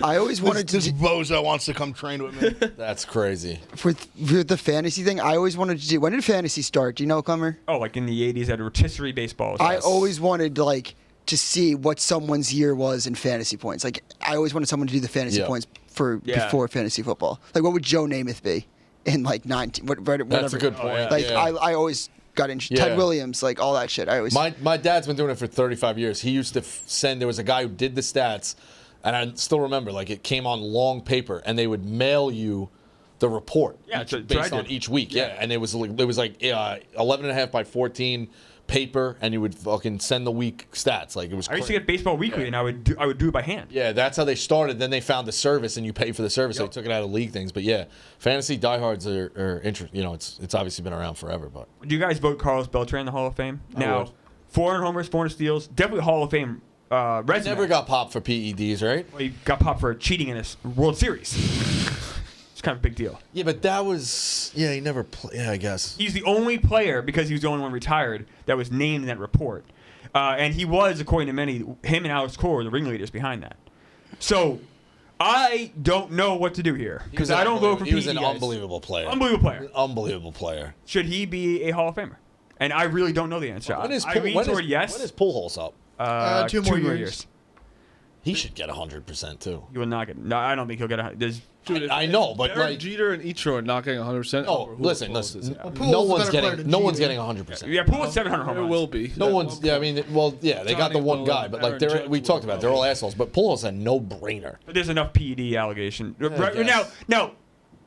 I always wanted to This bozo wants to come train with me. That's crazy. with the fantasy thing. I always wanted to do. When did fantasy start? Do you know, Cummer? Oh, like in the '80s at rotisserie baseballs. I always wanted to see what someone's year was in fantasy points. Like I always wanted someone to do the fantasy Yeah. points for Yeah. before fantasy football. Like what would Joe Namath be in like 19? Whatever. That's a good point. yeah. Like Yeah. I always got interested. Yeah. Ted Williams, like all that shit. I always. My dad's been doing it for 35 years. He used to send. There was a guy who did the stats, and I still remember. Like it came on long paper, and they would mail you the report. Yeah, each, that's what based I on did. each week. Yeah, and it was like 11 and a half by 14 paper, and you would fucking send the week stats. Like it was. I used to crazy. get Baseball Weekly, and I would do it by hand. Yeah, that's how they started. Then they found the service, and you pay for the service. So they took it out of league things. But yeah, fantasy diehards are interesting. You know, it's obviously been around forever. But Do you guys vote Carlos Beltran in the Hall of Fame? I Now, would. 400 homers, 400 steals, definitely Hall of Fame resume. never got popped for PEDs, right? Well, he got popped for cheating in his World Series. It's kind of a big deal. Yeah, but that was he never played. Yeah, I guess. He's the only player, because he was the only one retired, that was named in that report. And he was, according to many, him and Alex Cora were the ringleaders behind that. So I don't know what to do here, because I don't vote for He was PED an guys. unbelievable player. Unbelievable player. Unbelievable player. Should he be a Hall of Famer? And I really don't know the answer. When is I lean toward yes. When is Pujols up? 2 more years. He should get 100% too. He will not get. No, I don't think he'll get a. There's, I know, but Derek like, Jeter and Ichiro are not getting 100%. no, listen. Pujols No is a one's better player getting. than No one's Jeter. getting 100%. yeah, Pujols 700 home There runs. will be. No one's. Yeah, I mean, well, yeah, they got the Johnny one will, guy, but like Aaron Judge we talked will. about, they're all assholes. But Pujols a no-brainer. But there's enough PED allegation. Right guess. now,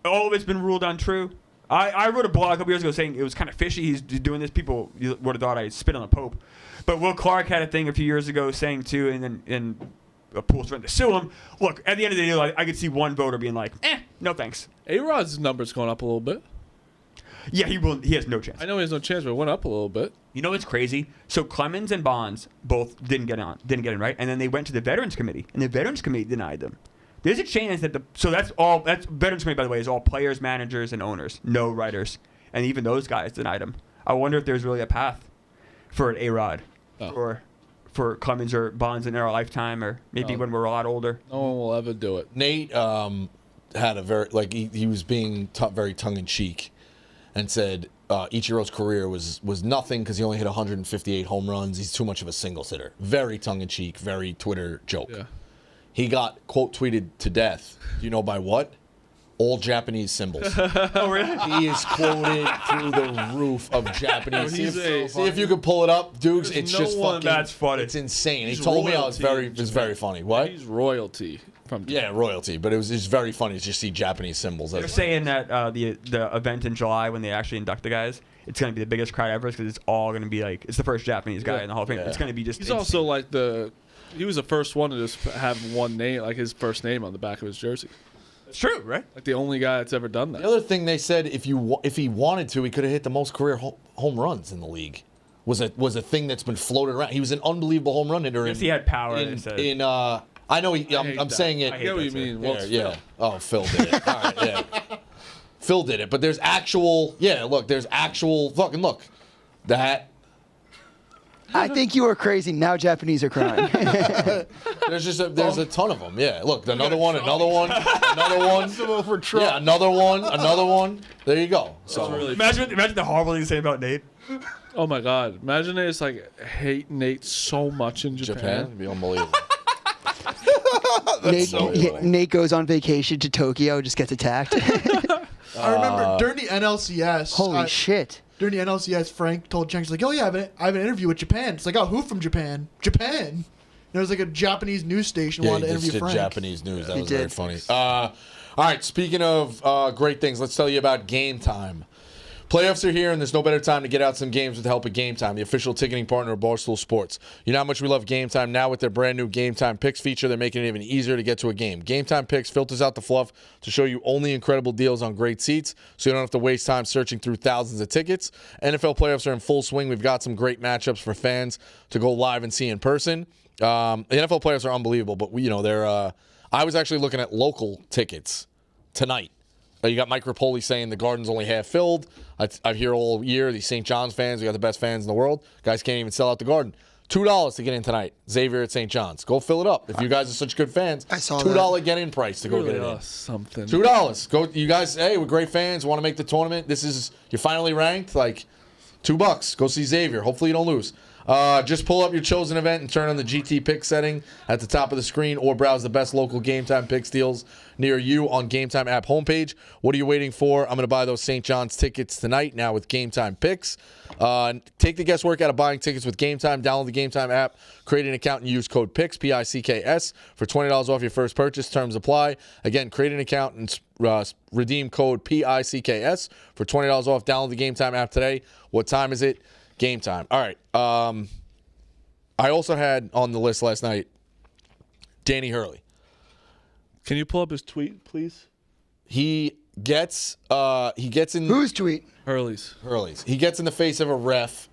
all of it's been ruled untrue. I wrote a blog a couple years ago saying it was kind of fishy. He's doing this. People would have thought I spit on the Pope. But Will Clark had a thing a few years ago saying too, and Pujols threatened to sue him. Look, at the end of the day, I could see one voter being like, no thanks. A-Rod's number's going up a little bit. Yeah, he will. He has no chance. I know he has no chance, but it went up a little bit. You know what's crazy? So Clemens and Bonds both didn't get in, right? And then they went to the Veterans Committee, and the Veterans Committee denied them. There's a chance that that's Veterans Committee, by the way, is all players, managers, and owners, no writers, and even those guys denied him. I wonder if there's really a path for an A-Rod or for Clemens or Bonds in our lifetime, or maybe when we're a lot older. No one will ever do it. Nate had a very he was being very tongue-in-cheek and said Ichiro's career was nothing because he only hit 158 home runs. He's too much of a singles hitter. Very tongue-in-cheek, very Twitter joke. Yeah. he got quote tweeted to death. Do you know by what? All Japanese symbols. Oh, really? He is quoted through the roof of Japanese. He's See if you can pull it up, Dukes. There's It's no just one- fucking. That's funny. It's insane. He He's told me I was royalty very, in it's very funny. What? He's royalty from Yeah, royalty. But it's very funny to just see Japanese symbols. They're saying that the event in July when they actually induct the guys, it's going to be the biggest crowd ever because it's all going to be like it's the first Japanese guy in the Hall of Fame. Yeah. It's going to be just. He's insane. also like he was the first one to just have one name, like his first name on the back of his jersey. It's true, right? Like the only guy that's ever done that. The other thing they said, if he wanted to, he could have hit the most career home runs in the league. Was a thing that's been floated around. He was an unbelievable home run hitter. Yes, he had power. They said. I know. I'm that. saying it. I get what you mean. Well, it's Yeah. Phil. Oh, Phil did it. All right. Yeah. Phil did it. But there's actual. Yeah. Look. There's actual. Fucking look. That. I think you are crazy. Now Japanese are crying. There's a ton of them. Yeah. Look. Another one. Another one. For Trump. Yeah. Another one. Another one. There you go. So. really Imagine the horrible thing to say about Nate. Oh my God! Imagine they just like hate Nate so much in Japan. It'd be unbelievable. Nate goes on vacation to Tokyo, just gets attacked. I remember during the NLCS. Holy shit. During the NLCS, Frank told Cheng, like, "Oh yeah, I have an interview with Japan." It's like, "Oh, who from Japan?" Japan. There was like a Japanese news station wanted to he interview just did Frank. Japanese news. That He was very did. funny. All right, speaking of great things, let's tell you about Game Time. Playoffs are here, and there's no better time to get out some games with the help of Game Time, the official ticketing partner of Barstool Sports. You know how much we love Game Time. Now with their brand new Game Time Picks feature, they're making it even easier to get to a game. Game Time Picks filters out the fluff to show you only incredible deals on great seats, so you don't have to waste time searching through thousands of tickets. NFL playoffs are in full swing. We've got some great matchups for fans to go live and see in person. The NFL playoffs are unbelievable, but they're. I was actually looking at local tickets tonight. You got Mike Rapoli saying the Garden's only half filled. I hear all year these St. John's fans, we got the best fans in the world. Guys can't even sell out the Garden. $2 to get in tonight. Xavier at St. John's. Go fill it up. If you guys are such good fans, I saw $2 get in price to go Really get it in. something. $2. Go, you guys. Hey, we're great fans. Want to make the tournament? You're finally ranked. Like $2. Go see Xavier. Hopefully you don't lose. Just pull up your chosen event and turn on the GT Pick setting at the top of the screen, or browse the best local Game Time Picks deals near you on Game Time app homepage. What are you waiting for? I'm going to buy those St. John's tickets tonight now with Game Time Picks. Take the guesswork out of buying tickets with Game Time. Download the Game Time app, create an account, and use code PICKS, P-I-C-K-S, for $20 off your first purchase. Terms apply. Again, create an account and redeem code P-I-C-K-S for $20 off. Download the Game Time app today. What time is it? Game Time. All right. I also had on the list last night Danny Hurley. Can you pull up his tweet, please? He gets in Whose tweet? Hurley's. Hurley's. He gets in the face of a ref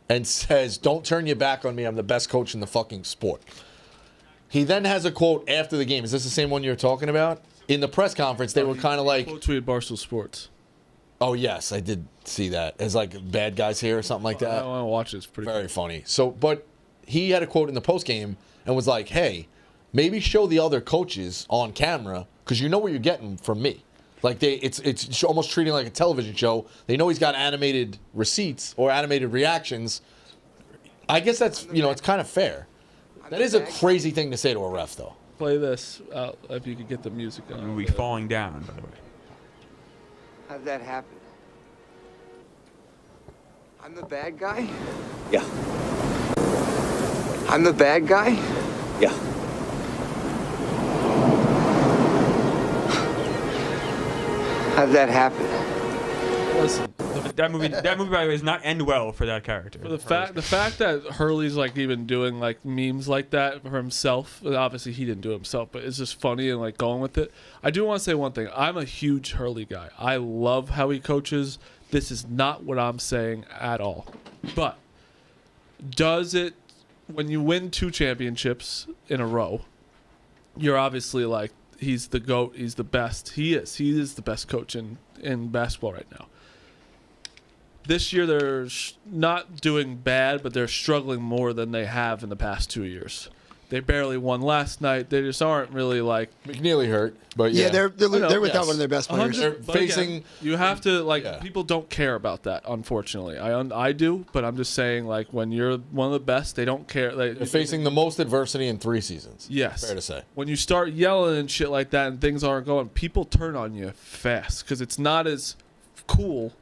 and says, "Don't turn your back on me. I'm the best coach in the fucking sport." He then has a quote after the game. Is this the same one you're talking about? In the press conference, they were kind of like, Quote tweeted Barstool Sports. "Oh yes, I did see that." As like bad guys here or something like I that. want to watch it. It's pretty Very funny. So, but he had a quote in the post game and was like, "Hey, maybe show the other coaches on camera because you know what you're getting from me." Like it's almost treating it like a television show. They know he's got animated receipts or animated reactions. I guess that's it's kind of fair. That is a crazy thing to say to a ref, though. Play this if you could get the music on. We'll be falling down, by the way. How'd that happen? I'm the bad guy? Yeah. I'm the bad guy? Yeah. How'd that happen? Listen, That movie, by the way, does not end well for that character. the fact that Hurley's like even doing like memes like that for himself. Obviously, he didn't do it himself, but it's just funny and like going with it. I do want to say one thing. I'm a huge Hurley guy. I love how he coaches. This is not what I'm saying at all. But does it when you win 2 championships in a row? You're obviously like he's the GOAT. He's the best. He is the best coach in basketball right now. This year they're not doing bad, but they're struggling more than they have in the past 2 years. They barely won last night. They just aren't really like. McNeely hurt, but Yeah, yeah. they're without Yes. one of their best players. They're But again, facing. you have to Yeah. people don't care about that. Unfortunately, I do, but I'm just saying when you're one of the best, they don't care. They're facing the most adversity in 3 seasons. Yes, Fair to say. When you start yelling and shit like that and things aren't going, people turn on you fast because it's not as cool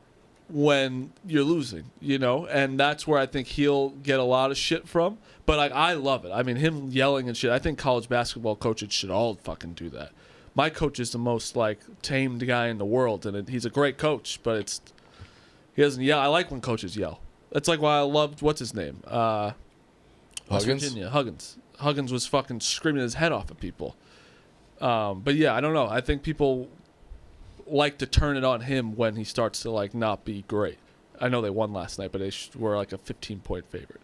when you're losing, and that's where I think he'll get a lot of shit from. But I love it. I mean, him yelling and shit. I think college basketball coaches should all fucking do that. My coach is the most tamed guy in the world, and he's a great coach. But he doesn't yell. I like when coaches yell. That's why I loved what's his name, West Huggins? Virginia, Huggins. Huggins was fucking screaming his head off at people. But yeah, I don't know. I think people like to turn it on him when he starts to not be great. I know they won last night, but they were a 15-point favorite.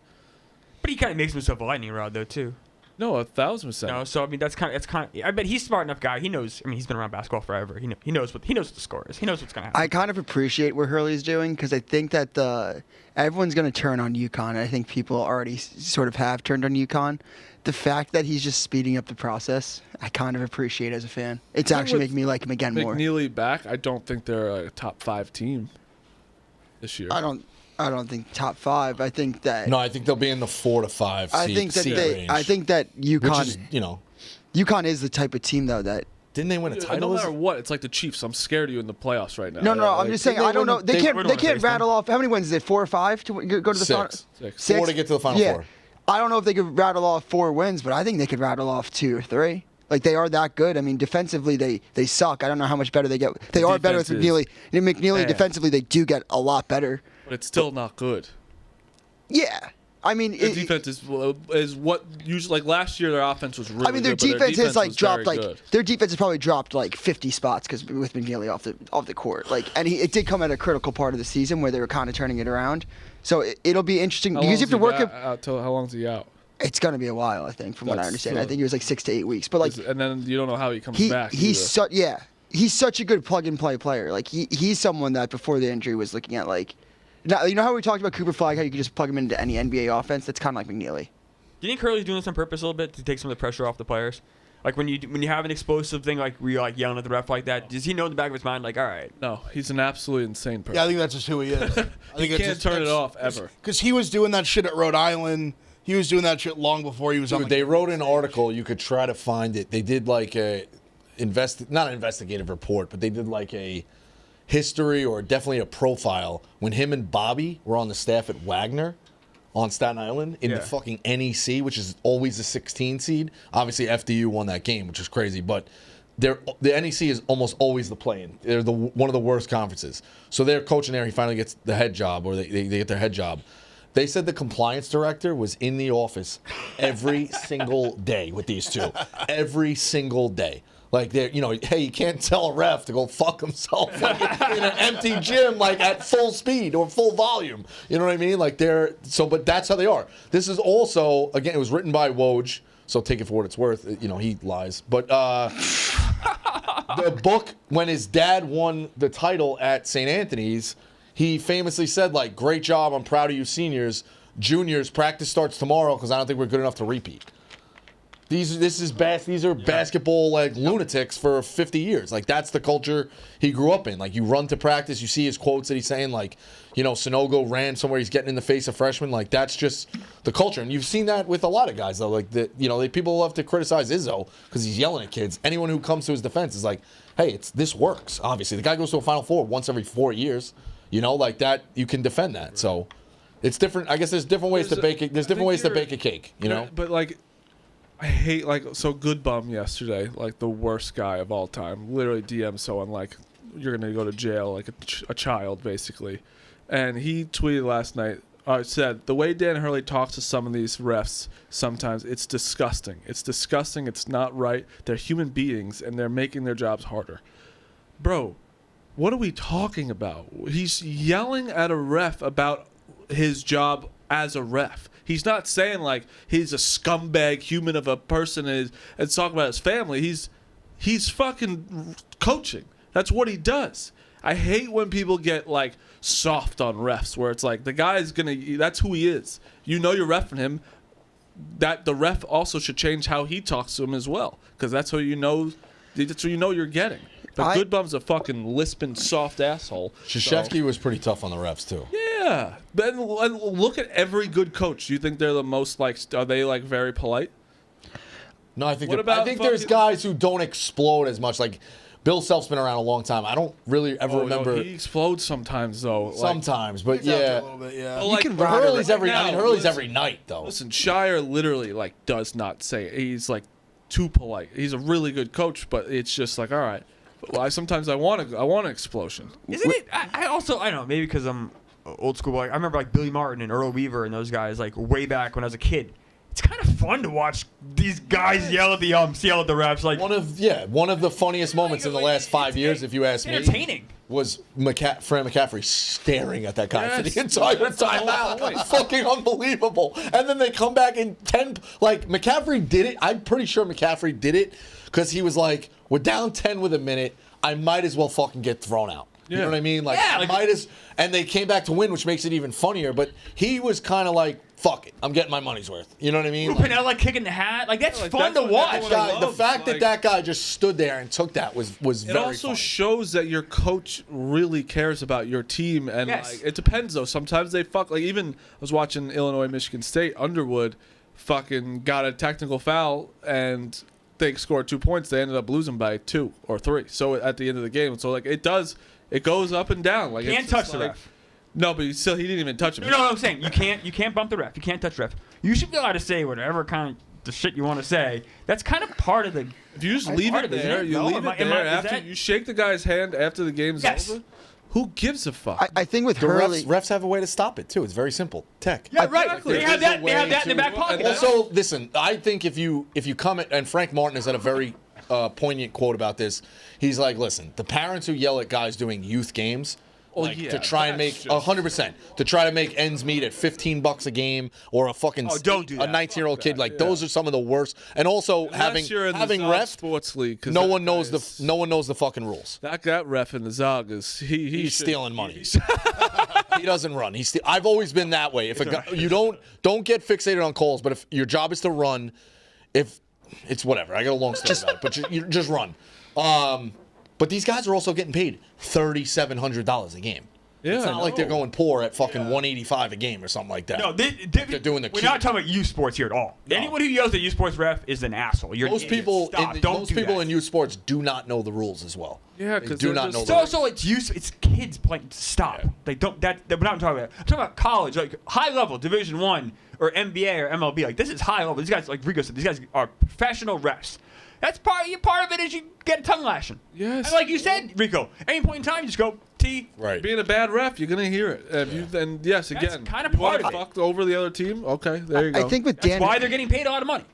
But he kind of makes himself a lightning rod, though, too. No, 1,000%. No, so I mean that's kind of. I bet he's a smart enough guy. He knows. I mean, he's been around basketball forever. He knows what the score is. He knows what's gonna happen. I kind of appreciate what Hurley's doing because I think that everyone's going to turn on UConn. And I think people already sort of have turned on UConn. The fact that he's just speeding up the process, I kind of appreciate as a fan. It's actually making me like him again more. McNeely back, I don't think they're a top 5 team this year. I don't think top 5. I think that. No, I think they'll be in the 4 to 5 seed, I think that range. I think that UConn. Which is, UConn is the type of team though that. didn't they win a title? No matter what, it's like the Chiefs. I'm scared of you in the playoffs right now. No. I'm just saying. I don't know. They can't rattle off. How many wins is it? 4 or 5 to go to the final. 6. 4 to get to the final 4. I don't know if they could rattle off 4 wins, but I think they could rattle off 2 or 3. They are that good. I mean, defensively they suck. I don't know how much better they get. They are better with McNeely. McNeely defensively they do get a lot better. But it's still not good. Yeah. I mean, Their defense is what usually last year their offense was really. I mean, their good, defense has was dropped very good. their defense has probably dropped 50 spots because with McNeely off the court. And it did come at a critical part of the season where they were kind of turning it around. So it'll be interesting because you have to work it. How long's he out? It's gonna be a while, I think, from what I understand. I think it was 6 to 8 weeks. But and then you don't know how he comes back. He's such a good plug and play player. He's someone that before the injury was looking at now, you know how we talked about Cooper Flagg, how you could just plug him into any NBA offense? That's kind of like McNeely. Do you think Hurley's doing this on purpose a little bit to take some of the pressure off the players? When you have an explosive thing where you're yelling at the ref like that, does he know in the back of his mind all right? No, he's an absolutely insane person. Yeah, I think that's just who he is. I think he can't turn it off ever. Because he was doing that shit at Rhode Island. He was doing that shit long before he was on. They wrote an article. You could try to find it. They did not an investigative report, but they did a history or definitely a profile when him and Bobby were on the staff at Wagner on Staten Island in the fucking NEC, which is always a 16 seed. Obviously, FDU won that game, which is crazy, but the NEC is almost always the play-in. They're one of the worst conferences. So they're coaching there. He finally gets the head job, or they get their head job. They said the compliance director was in the office every single day with these two. Every single day. They're, hey, you can't tell a ref to go fuck himself in an empty gym, at full speed or full volume. You know what I mean? But that's how they are. This is also, again, it was written by Woj, so take it for what it's worth. He lies. But the book, when his dad won the title at St. Anthony's, he famously said, great job, I'm proud of you seniors. Juniors, practice starts tomorrow because I don't think we're good enough to repeat. These are basketball lunatics for 50 years. That's the culture he grew up in. You run to practice, you see his quotes that he's saying, Sonogo ran somewhere, he's getting in the face of freshmen. That's just the culture. And you've seen that with a lot of guys, though. People love to criticize Izzo because he's yelling at kids. Anyone who comes to his defense is hey, this works, obviously. The guy goes to a Final Four once every 4 years. That, you can defend that. So it's different. I guess there's different ways to bake it. There's different ways to bake a cake, But I hate Good Bum yesterday, the worst guy of all time. Literally DM someone you're gonna go to jail like a child basically, and he tweeted last night. Said the way Dan Hurley talks to some of these refs sometimes it's disgusting. It's disgusting. It's not right. They're human beings and they're making their jobs harder. Bro, what are we talking about? He's yelling at a ref about his job as a ref. He's not saying he's a scumbag human of a person and talking about his family. He's fucking coaching. That's what he does. I hate when people get soft on refs where it's the guy's that's who he is. You're reffing him. that the ref also should change how he talks to him as well, because that's who you know. That's who you know you're getting. But Goodbum's a fucking lisping soft asshole. Krzyzewski was pretty tough on the refs too. Yeah, but look at every good coach. Do you think they're the most like? Are they like very polite? No, I think What about there's fucking- guys who don't explode as much. Like Bill Self's been around a long time. I don't really ever remember. He explodes sometimes though. Sometimes, but He's out there yeah. a little bit, yeah. But, like, can ride Hurley's right every. I now, mean, Hurley's listen- every night though. Listen, Shire literally like does not say it. He's like too polite. He's a really good coach, but it's just like, all right. Well, sometimes I want an explosion. Isn't it? I also, I don't know, maybe because I'm old school. Like, I remember like Billy Martin and Earl Weaver and those guys like way back when I was a kid. It's kind of fun to watch these guys yell at the yell at the refs. Like One of the funniest moments in the last 5 years, if you ask me, entertaining. was Fran McCaffrey staring at that guy for Yes, the entire that's the time. whole point. Fucking unbelievable. And then they come back in 10. Like, McCaffrey did it. I'm pretty sure McCaffrey did it because he was like, we're down 10 with a minute. I might as well fucking get thrown out. You know what I mean? Like, Yeah, I might as. And they came back to win, which makes it even funnier. But he was kind of like, fuck it. I'm getting my money's worth. You know what I mean? Like, Pinella kicking the hat. Like, that's like, fun that's to what watch. everyone guy, the loves, fact like- that guy just stood there and took that was It very also funny. shows that your coach really cares about your team, and Yes. like it depends though. Sometimes they fuck. Like even I was watching Illinois Michigan State. Underwood fucking got a technical foul, and they scored 2 points. They ended up losing by 2 or 3. So at the end of the game, so like it goes up and down. Like Can't it's touch just the like- ref. No, but he didn't even touch him. You know what I'm saying? You can't bump the ref. You can't touch the ref. You should be allowed to say whatever kind of the shit you want to say. That's kind of part of the. If you just That's leave part it of it, there, isn't it? you No, leave am I- it am there I- is after that- you shake the guy's hand after the game's Yes. over. Who gives a fuck? I think with The Hurley, refs have a way to stop it too. It's very simple. Tech. Yeah, right. Exactly. They have There's a that. They have way that in the to- back pocket. and Also, listen, I think if you come at, and Frank Martin has had a very poignant quote about this. He's like, listen, the parents who yell at guys doing youth games, like, yeah, to try and make that's just- 100%, to try to make ends meet at $15 a game, or a fucking don't do a that. 19-year-old kid, like yeah. those are some of the worst. And also Unless you're in having the Zog ref, sports league, 'cause no that one knows guy is- no one knows the fucking rules. That ref in the Zog is He's should- stealing money. He doesn't run. I've always been that way. If a guy, you don't get fixated on calls, but if your job is to run, if it's whatever. I got a long story about it, but you just run. But these guys are also getting paid $3,700 a game. Yeah, It's I not like they're know. going poor at fucking $185 a game or something like that. No, They're doing the We're key. not talking about youth sports here at all. No. Anyone who yells at youth sports ref is an asshole. You're an Most idiot. people, Stop. Don't most do people that. in youth sports do not know the rules as well. Yeah, They 'cause do they're not just- know It's the rules. also it's kids playing. Stop. They don't. We're not talking about. I'm talking about college, like high level, Division I or NBA or MLB. Like this is high level. These guys, like Rico said, these guys are professional refs. That's part of it is you get a tongue lashing. Yes. And like you said, Rico, any point in time, you just go T. Right. Being a bad ref, you're gonna hear it. And yes, again, kinda you part want of it. fucked over the other team. Okay, there you go. I think with That's Dan, why they're getting paid a lot of money.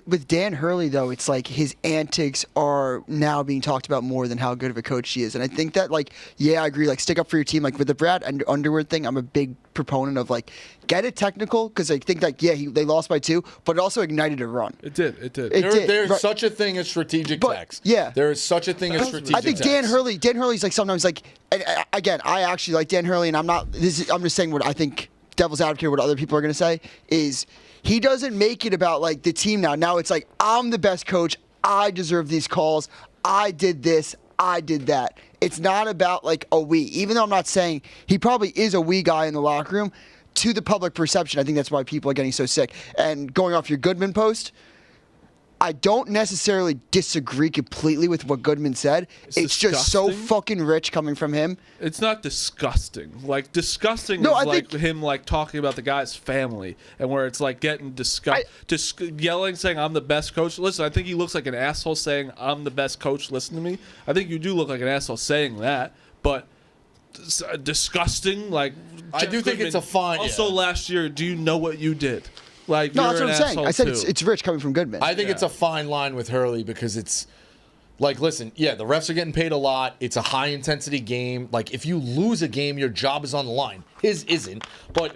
with Dan Hurley though, it's like his antics are now being talked about more than how good of a coach he is, and I think that like I agree, like stick up for your team. Like with the Brad Underwood thing, I'm a big proponent of like get it technical because I think like they lost by 2, but it also ignited a run. It did. It There's did, right. such a thing as strategic But, text. yeah. There is such a thing as strategic I think text. Dan Hurley's like sometimes like, and again, I actually like Dan Hurley, and I'm just saying what I think. Devil's advocate, what other people are going to say is he doesn't make it about like the team now. Now it's like I'm the best coach. I deserve these calls. I did this. I did that. It's not about like a we. Even though I'm not saying he probably is a we guy in the locker room, to the public perception, I think that's why people are getting so sick. And going off your Goodman post, I don't necessarily disagree completely with what Goodman said. It's just so disgusting. fucking rich coming from him. It's not disgusting. Like disgusting No, is I like think- him like talking about the guy's family, and where it's like getting just yelling, saying I'm the best coach. Listen, I think he looks like an asshole saying I'm the best coach. Listen to me. I think you do look like an asshole saying that, but disgusting. Like I Jeff do think it's a fine- Also, yeah. last year, do you know what you did? Like No, you're that's what an I'm saying. asshole I said too. it's rich coming from Goodman. I think it's a fine line with Hurley because it's like, listen, the refs are getting paid a lot. It's a high intensity game. Like, if you lose a game, your job is on the line. His isn't. But,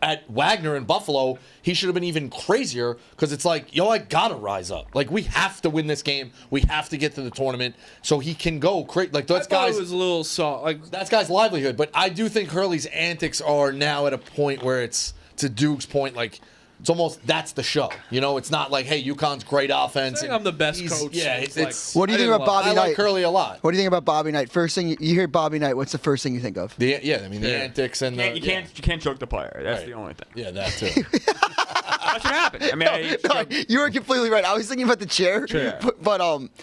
at Wagner in Buffalo, he should have been even crazier because it's like, I got to rise up. Like, we have to win this game. We have to get to the tournament so he can go crazy. Like, I that's thought guys. it was a little soft. Like That's guy's livelihood. But I do think Hurley's antics are now at a point where it's, to Duke's point, like, It's almost that's the show. You know, it's not like, hey, UConn's great offense. I'm the best coach. Yeah, It's What do you think about Bobby I Knight? like Hurley a lot. What do you think about Bobby Knight? First thing you hear Bobby Knight, what's the first thing you think of? The antics and You can't choke the player. That's Right. the only thing. Yeah, that too. That should happen. I mean, No, you were completely right. I was thinking about the chair, but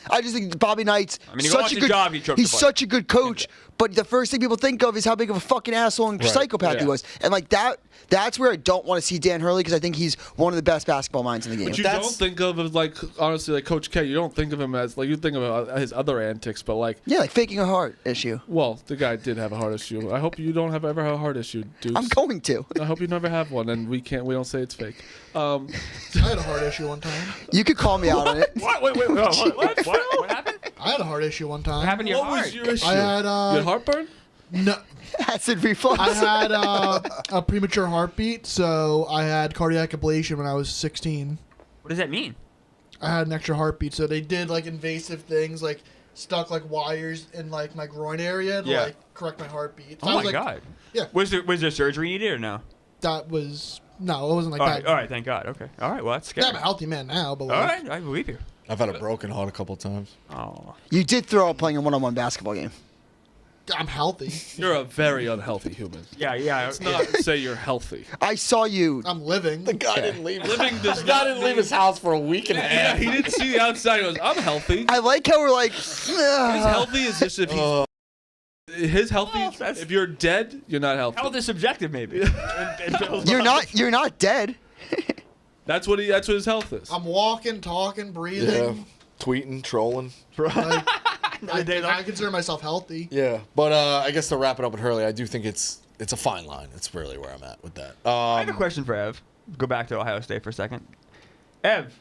I just think Bobby Knight's you go such watch a his good. job, he choked He's the player. such a good coach, but the first thing people think of is how big of a fucking asshole and psychopath he was, and like that. That's where I don't want to see Dan Hurley because I think he's one of the best basketball minds in the game. But you don't think of as like honestly like Coach K. You don't think of him as like you think of his other antics, but like like faking a heart issue. well, the guy did have a heart issue. I hope you don't ever have a heart issue, dude. I'm going to. I hope you never have one, and we don't say it's fake. I had a heart issue one time. You could call me out on it. Wait. What happened? I had a heart issue one time. What happened to your What heart? was your issue? I had you had heartburn? no. Acid reflux. I had a premature heartbeat, so I had cardiac ablation when I was 16. What does that mean? I had an extra heartbeat, so they did like invasive things, like stuck like wires in like my groin area to like correct my heartbeat. So I Oh was my like, god. Yeah. Was there surgery needed or no? That was no, it wasn't like All that. right. All right. Thank God. Okay. All right. Well, that's scary. Yeah, I'm a healthy man now, but All like, right. I believe you. I've had a broken heart a couple times. Oh. You did throw up playing a one-on-one basketball game. I'm healthy. You're a very unhealthy human. Yeah. Yeah. Let's not say you're healthy. I saw you. I'm living. The guy didn't leave. Living does The guy not didn't leave his house for a week and a Yeah, half. he didn't see the outside. He goes, I'm healthy. I like how we're like. His healthy is just if he's his healthy. Well, that's- if you're dead, you're not healthy. Health is subjective, maybe. You're not dead. That's what his health is. I'm walking, talking, Yeah, breathing. tweeting, trolling. Like, I consider myself healthy. Yeah, but I guess to wrap it up with Hurley, I do think it's a fine line. It's really where I'm at with that. I have a question for Ev. Go back to Ohio State for a second. Ev,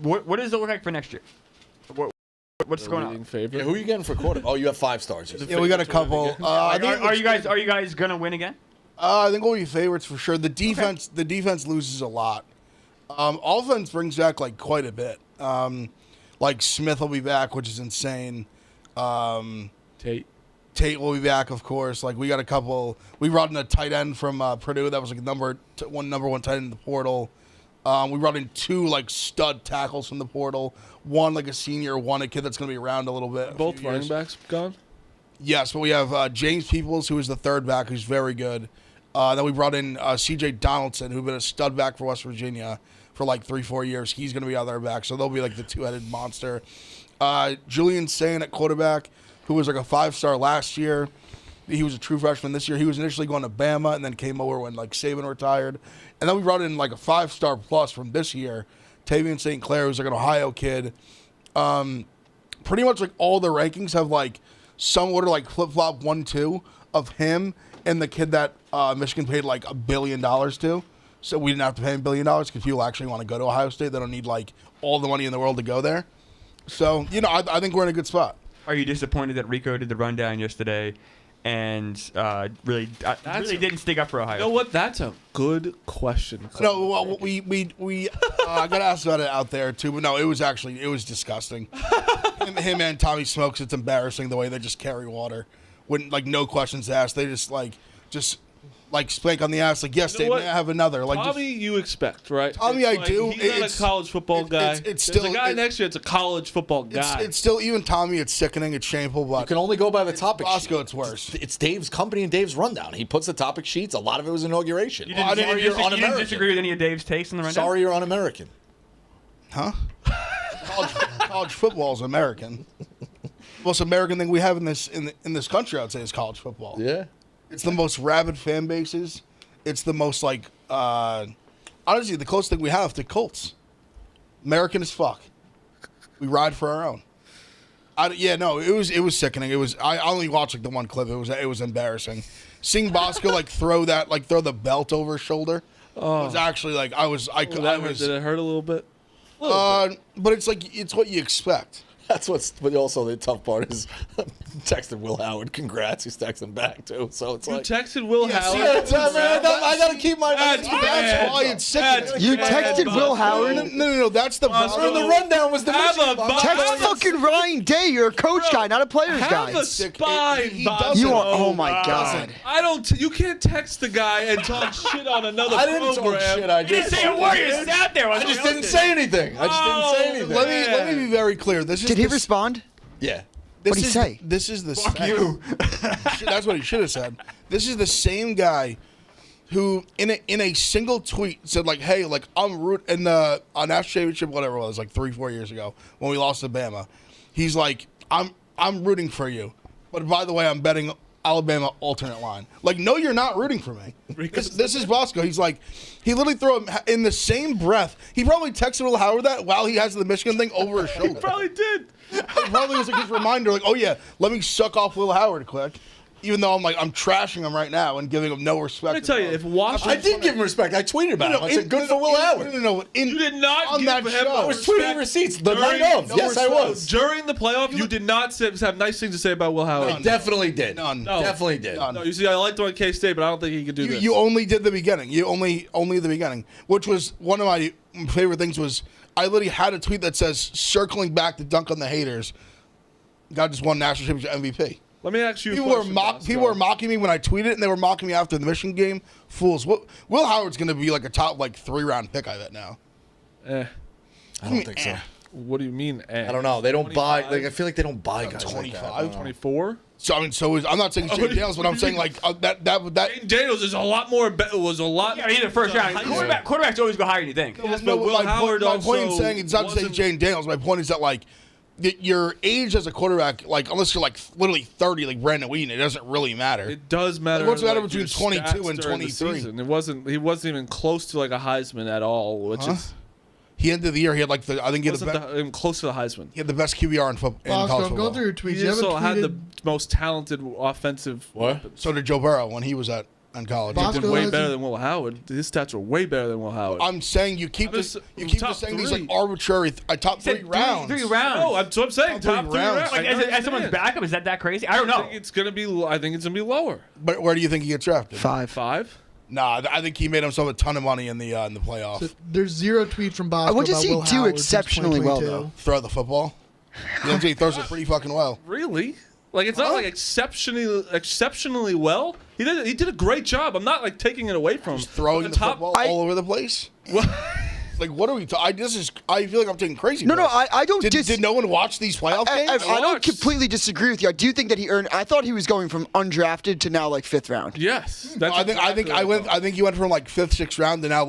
what does it look like for next year? What's going on? Favorite. Yeah, who are you getting for quarter? Oh, you have 5 stars. Yeah, we got a couple. I think Are you guys gonna win again? I think we'll be favorites for sure. The defense loses a lot. Offense brings back like quite a bit. Like Smith will be back, which is insane. Tate will be back, of course. Like we got a couple. We brought in a tight end from Purdue that was like number one tight end in the portal. We brought in 2 like stud tackles from the portal. One like a senior, one a kid that's going to be around a little bit. a both few running years. backs gone. Yes, but we have James Peoples, who is the third back, who's very good. Then we brought in C.J. Donaldson, who's been a stud back for West Virginia for like 3-4 years. He's going to be out there back, so they'll be like the 2-headed monster. Julian Sain at quarterback, who was like a 5-star last year. He was a true freshman this year. He was initially going to Bama and then came over when like Saban retired. And then we brought in like a 5-star plus from this year, Tavian St. Clair, who's like an Ohio kid. Pretty much like all the rankings have like some order like flip-flop 1-2 of him and the kid that Michigan paid like $1 billion to. So we didn't have to pay him $1 billion because people actually want to go to Ohio State. They don't need like all the money in the world to go there. So, I think we're in a good spot. Are you disappointed that Rico did the rundown yesterday and really didn't stick up for Ohio? You know what? That's a good question. No, well, we I got asked about it out there too, but no, it was disgusting. him and Tommy Smokes, it's embarrassing the way they just carry water. When like no questions asked, they just spank on the ass like, yes, You know Dave, what? may I have another? Like Tommy, you expect, right? Tommy, It's I do. He's not It's- a college football guy. it's There's still- a guy it- next year. It's a college football guy. it's still even Tommy. It's sickening. It's shameful. But You can only go by the topic Bosco, sheet. it's worse. It's Dave's company and Dave's rundown. He puts the topic sheets. A lot of it was inauguration. You didn't, Sorry, you you're didn't un-American. disagree with any of Dave's takes in the rundown? Sorry, you're un-American. Huh? college football is American. Most American thing we have in this country, I'd say, is college football. Yeah. It's the most rabid fan bases. It's the most like honestly the closest thing we have to Colts. American as fuck. We ride for our own. It was sickening. It was I only watched like the one clip. It was embarrassing. Seeing Bosco throw the belt over his shoulder was actually like I was. Did it hurt a little bit? But it's like it's what you expect. That's but also the tough part is texted Will Howard. Congrats. He's texting back too. So it's You like texted Will Howard. I gotta keep my That's That's why it's sickening. You texted Will Howard? No. That's the the rundown was the Have Michigan a box. Text fucking Ryan Day. You're a coach guy, not a player's guy. Have a spine, He Bob. doesn't. You are. Oh my God. I don't. You can't text the guy and talk shit on another I didn't program. talk shit. I You didn't just say a word. You sat there. I just didn't say anything. I just didn't say anything. Let me be very clear. This is Did he this- respond? Yeah. This What'd he is- say? This is the Fuck you. That's what he should have said. This is the same guy who, in a single tweet, said like, "Hey, like I'm root in the national championship, whatever it was, like 3-4 years ago when we lost to Bama." He's like, "I'm rooting for you, but by the way, I'm betting Alabama alternate line." Like, no, you're not rooting for me. This is Bosco. He's like, he literally threw him in the same breath. He probably texted Will Howard that while he has the Michigan thing over his shoulder. Probably did. It probably was like his reminder, like, oh yeah, let me suck off Will Howard quick. Even though I'm trashing him right now and giving him no respect. Let me tell you, if Washington, I did give him respect. I tweeted about him. I said, good for Will Howard. No. you did not on give that him show. I was tweeting receipts the During- night of. no Yes, I respect. was. during the playoff. You did not have nice things to say about Will Howard. I definitely did. None. No. Definitely did. None. No, you see, I liked him at K-State, but I don't think he could do this. You only did the beginning. You only the beginning, which was one of my favorite things. Was I literally had a tweet that says, circling back to dunk on the haters. God just won national championship MVP. Let me ask you. People a question, Bosco. were mocking me when I tweeted it, and they were mocking me after the Michigan game. Fools. Will Howard's going to be like a top 3-round pick, I bet now. Eh. I don't think so. What do you mean? Eh? I don't know. They don't buy. 25? Like I feel like they don't buy guys like 25, that. I don't know. 24. So I mean, I'm not saying Shane Daniels, but I'm saying like that. Jane Daniels is a lot more. Was a lot. Yeah, he's the first round. Quarterbacks always go higher than you think. Yes, No, but Will Howard my point in also saying it's not to say wasn't- Jane Daniels. My point is that your age as a quarterback, unless you're literally 30, like Brandon Whedon, it doesn't really matter. It does matter. What's the matter like, between your 22 stats and during the 23? season. It wasn't. He wasn't even close to like a Heisman at all. Which is He ended the year. He had I think he had wasn't even close to the Heisman. he had the best QBR in college Bosco, football. go through your tweets. He You haven't also had the tweeted- most talented offensive. What? weapons. So did Joe Burrow when he was in college. Bosco- Did way has better a- than Will Howard. His stats were way better than Will Howard. I'm saying you keep top saying these three. arbitrary top Said 3 rounds. Three rounds. No, that's what I'm saying. Top Top three 3 rounds. rounds. Like, as someone's backup, is that crazy? I don't I know. think it's gonna be. I think it's gonna be lower. But where do you think he gets drafted? 5. 5. Nah, I think he made himself a ton of money in the playoffs. So there's 0 tweets from Bosco. I would just about see Will two Howard since exceptionally well, 2022. Throw the football. You know, he throws it pretty fucking well. Really? Like it's not like exceptionally well. He did a great job. I'm not like taking it away from him. Just throwing the top. football all over the place. Like, what are we? I feel like I'm taking crazy. No, pills. I don't. Did no one watch these playoff I games? don't completely disagree with you. I do think that he earned. I thought he was going from undrafted to now 5th round. Yes. I think he went from 5th, 6th round to now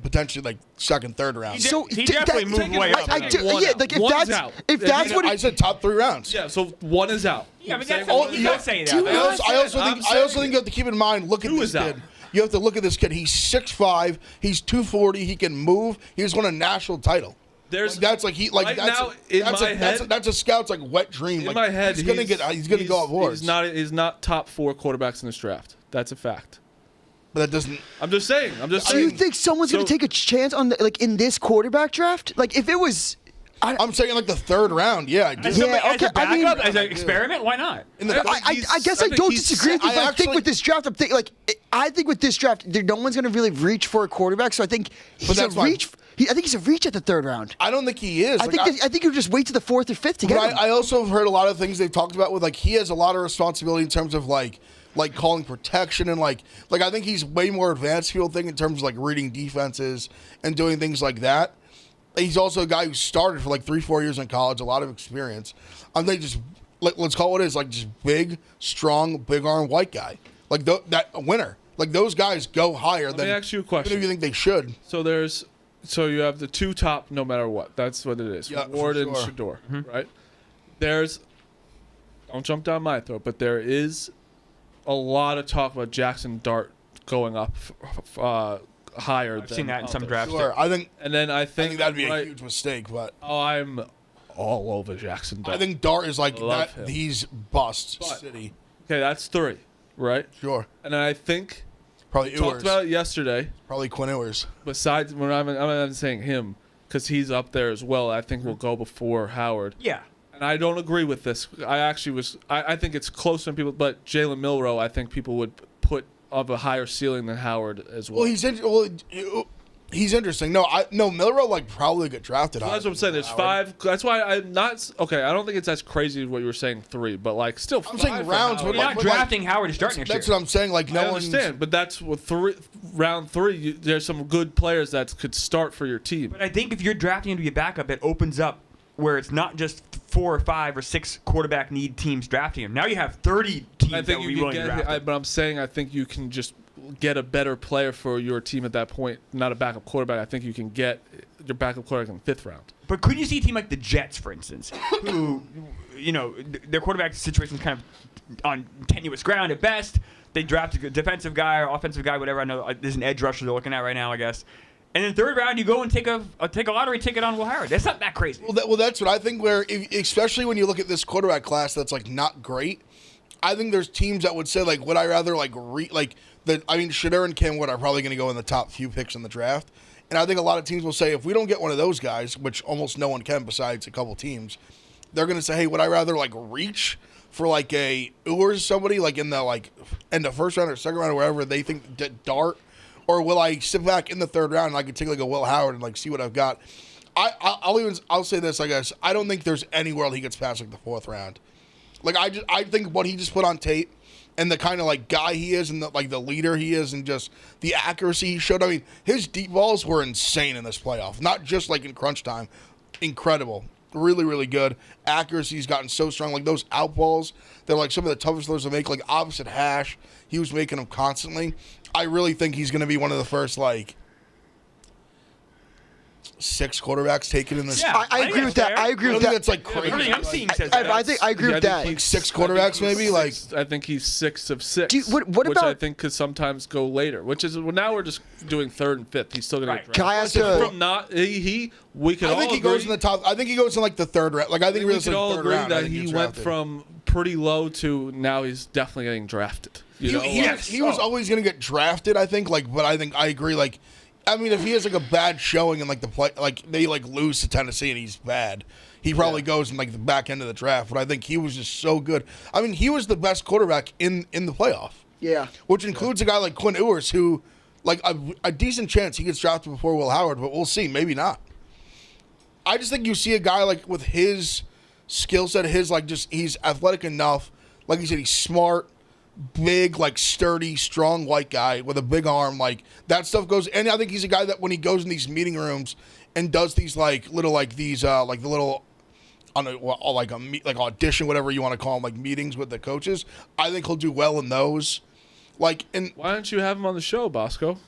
potentially 2nd, 3rd round. So He d- definitely that- moved way up. I do, One yeah, out. like One's out. if that's what I said top 3 rounds. Yeah. So one is out. Yeah, but Saying that's one you is gotta out. say Do that. you I also I'm think saying you have to keep in mind. Look at Two this is out. kid. You have to look at this kid. He's 6'5". He's 240. He can move. He just won a national title. There's That's right now in that's my a, head. That's a scout's wet dream. In my head, he's gonna go off boards. He's not top 4 quarterbacks in this draft. That's a fact. But that doesn't. I'm just saying. do you think someone's going to take a chance on in this quarterback draft? If it was, I'm saying the 3rd round. Yeah, I do. As somebody- Yeah, as a okay, I mean- backup, as an experiment, why not? In the I guess I don't disagree with you, but I think with this draft, I think with this draft, no one's going to really reach for a quarterback. So I think he's a that's why- reach. I think he's a reach at the 3rd round. I don't think he is. I think you just wait to the 4th or 5th to get But him. I also have heard a lot of things they've talked about with he has a lot of responsibility in terms of calling protection and I think he's way more advanced people think in terms of reading defenses and doing things like that. He's also a guy who started for 3-4 years in college, a lot of experience. I think just let's call it what it is, just big, strong, big arm white guy. That winner. Those guys go higher than. Let me ask you a question. Even if you think they should. So you have the 2 top no matter what. That's what it is. Yeah, Ward for and sure. Shador, Mm-hmm. right? Don't jump down my throat, but there is a lot of talk about Jackson Dart going up higher. I've seen that in some drafts. Sure, I think I think that'd be a right, huge mistake, but I'm all over Jackson Dart. I think Dart is love that. him. He's bust But- city. Okay, that's 3, right? Sure, And then I think probably we talked Ewers. about it yesterday. Probably Quinn Ewers. Besides, when I'm not saying him because he's up there as well. I think will go before Howard. Yeah. And I don't agree with this. I think it's closer than people, but Jalen Milroe, I think people would put of a higher ceiling than Howard as well. Well, He's interesting. No, Milrow like probably get drafted. That's what I'm saying. There's 5. That's why I'm not okay. I don't think it's as crazy as what you were saying 3, but like still. I'm saying rounds. You're not drafting Howard to start next year. That's what I'm saying. Like no I understand, but that's what round 3. There's some good players that could start for your team. But I think if you're drafting him to be a backup, it opens up where it's not just 4 or 5 or 6 quarterback need teams drafting him. Now you have 30 teams I that think would you be can willing to draft him. but I'm saying I think you can just get a better player for your team at that point, not a backup quarterback. I think you can get your backup quarterback in the 5th round. But couldn't you see a team like the Jets, for instance, who, their quarterback situation is kind of on tenuous ground at best. They draft a good defensive guy or offensive guy, whatever. I know there's an edge rusher they're looking at right now, I guess. And then 3rd round, you go and take a lottery ticket on Will Howard. That's not that crazy. Well, that's what I think. Especially when you look at this quarterback class, that's like not great. I think there's teams that would say like, would I rather Shadur and Cam Wood are probably going to go in the top few picks in the draft, and I think a lot of teams will say if we don't get one of those guys, which almost no one can besides a couple teams, they're going to say, hey, would I rather like reach for like a Ewers or somebody like in the 1st round or 2nd round or wherever they think dart, or will I sit back in the 3rd round and I can take like a Will Howard and like see what I've got. I'll say this, I guess I don't think there's any world he gets past like the 4th round. Like I think what he just put on tape and the kind of like guy he is and the leader he is and just the accuracy he showed. I mean, his deep balls were insane in this playoff. Not just like in crunch time. Incredible. Really, really good. Accuracy's gotten so strong. Like those out balls, they're like some of the toughest throws to make. Like opposite hash, he was making them constantly. I really think he's going to be one of the first like 6 quarterbacks taken in this. Yeah, I agree with that. I agree with that. That's like crazy. Everything I'm seeing says that. I think I agree with that. Like 6 quarterbacks, maybe. Like I think he's 6 of 6. What which about? I think could sometimes go later. Which is now we're just doing 3rd and 5th. He's still going Right. to. Can I ask We could I all think he agree, goes in the top. I think he goes in like the 3rd round. Like I think he we goes could in the all 3rd agree round. I that think he gets went drafted. from pretty low to now he's definitely getting drafted. You know, He was always going to get drafted, I think. Like, but I think I agree. Like, I mean, if he has like a bad showing and like the play, like they like lose to Tennessee and he's bad, he probably goes in like the back end of the draft. But I think he was just so good. I mean, he was the best quarterback in the playoff. Yeah. Which includes a guy like Quinn Ewers, who like a decent chance he gets drafted before Will Howard, but we'll see. Maybe not. I just think you see a guy like with his skill set, he's athletic enough. Like you said, he's smart, big, like sturdy, strong white guy with a big arm. Like that stuff goes. And I think he's a guy that when he goes in these meeting rooms and does these like little like these like the little like audition, whatever you want to call them, like meetings with the coaches. I think he'll do well in those. Like, and why don't you have him on the show, Bosco?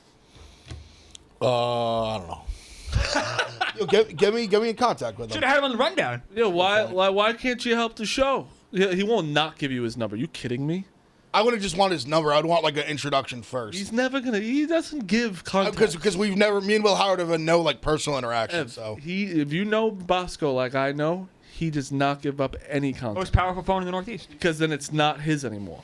I don't know. get me in contact with him. Should have had him on the rundown. Yeah, why can't you help the show? He won't not give you his number. You kidding me? I wouldn't just want his number. I'd want like an introduction first. He's never gonna. He doesn't give contact because me and Will Howard have no like personal interaction. So if you know Bosco like I know, he does not give up any contact. Most powerful phone in the Northeast. Because then it's not his anymore.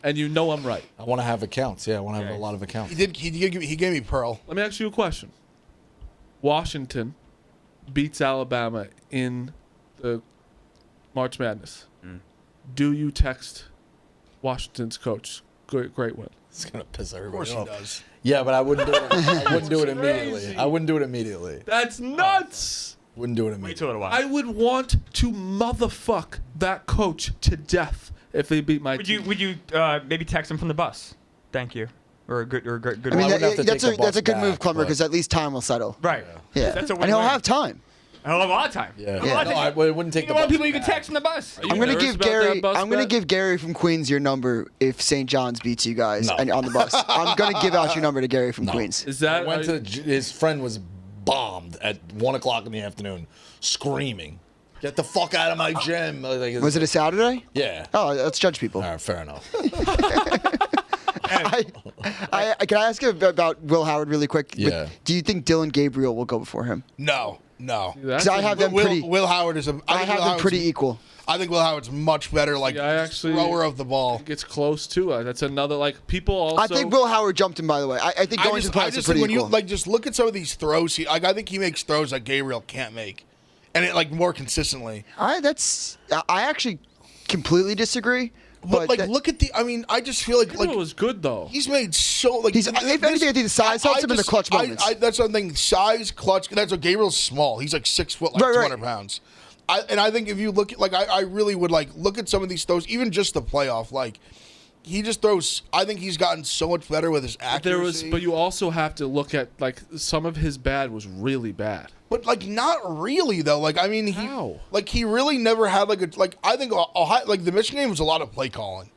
And you know I'm right. I want to have accounts. Yeah, I want to have a lot of accounts. He gave me Pearl. Let me ask you a question. Washington beats Alabama in the March Madness. Do you text Washington's coach? Great win. It's gonna piss Of everybody course he off. does. Yeah, but I wouldn't do it. I wouldn't do it immediately. I wouldn't do it immediately. That's nuts. Wouldn't do it Wait immediately. till a while. I would want to motherfuck that coach to death if they beat my team. Would you maybe text him from the bus? Thank you. Or a good. I mean, wouldn't have to that's take the a good bus move, back, Clemmer, but- because at least time will settle. Right. Yeah. That's a and he'll win-win. have time. I'll have a lot of time. Yeah. A lot of time. No, I wouldn't take You the know what bus people you can back. text in the bus. You I'm gonna nervous give about that Gary. bus I'm gonna bet? give Gary from Queens your number if St. John's beats you guys No. and on the bus. I'm gonna give out your number to Gary from Queens. Is I that went to his friend was bombed at 1:00 in the afternoon, screaming, "Get the fuck out of my gym!" Like, Was it a Saturday? Yeah. Oh, let's judge people. All right, fair enough. Can I ask you about Will Howard really quick? Yeah. Do you think Dylan Gabriel will go before him? No. Because I have them pretty. Will Howard is a. I have them pretty equal. I think Will Howard's much better, like Yeah, I actually- thrower of the ball. gets close too? That's another like people also. I think Will Howard jumped him. By the way, I think going to the I playoffs just is think pretty when equal. you like just look at some of these throws, I think he makes throws that Gabriel can't make, and it like more consistently. I actually completely disagree. But like, look at the. I mean, I just feel like It was good though. he's made so like. If anything, I think the size helps him in the clutch moments. That's something. Size, clutch. That's what Gabriel's small. He's like 6 foot, like Right, 200 pounds. I think if you look at I really would like look at some of these throws, even just the playoff. Like he just throws. I think he's gotten so much better with his accuracy. But you also have to look at like some of his bad was really bad. But like not really though. Like I mean, he really never had like a like. I think Ohio, like the Michigan game was a lot of play calling.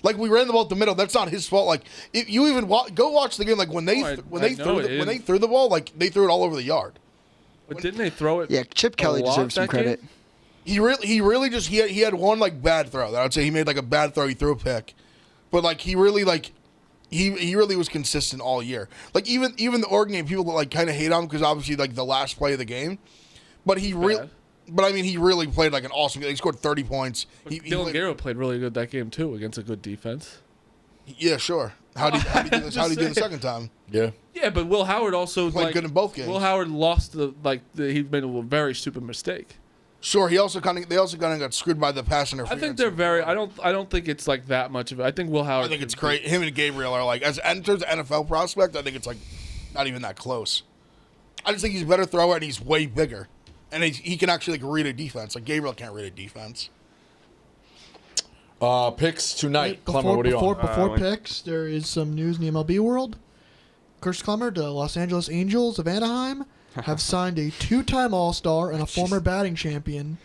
Like we ran the ball at the middle. That's not his fault. Like if you even go watch the game. Like when they threw the ball, like they threw it all over the yard. But didn't they throw it? Yeah, Chip Kelly deserves some credit. Game? He really just he had one like bad throw that I would say he made like a bad throw. He threw a pick, but like he really was consistent all year. Like even the Oregon game, people like kind of hate on him because obviously like the last play of the game, but he really played like an awesome game. He scored 30 points. Dylan Gabriel played really good that game too against a good defense. Yeah, sure. How did he do this? How did he do the second time? Yeah. Yeah, but Will Howard also Played good in both games. Will Howard lost he made a very stupid mistake. Sure, they also kind of got screwed by the pass interference. I think they're very. I don't think it's like that much of it. I think Will Howard. I think it's great. Him and Gabriel are like in terms of NFL prospect. I think it's like not even that close. I just think he's a better thrower and he's way bigger, and he can actually like read a defense. Like Gabriel can't read a defense. Picks tonight. Clemmer, what are you on? Before picks, there is some news in the MLB world. Chris Clemmer, the Los Angeles Angels of Anaheim, have signed a 2-time All-Star and a former batting champion,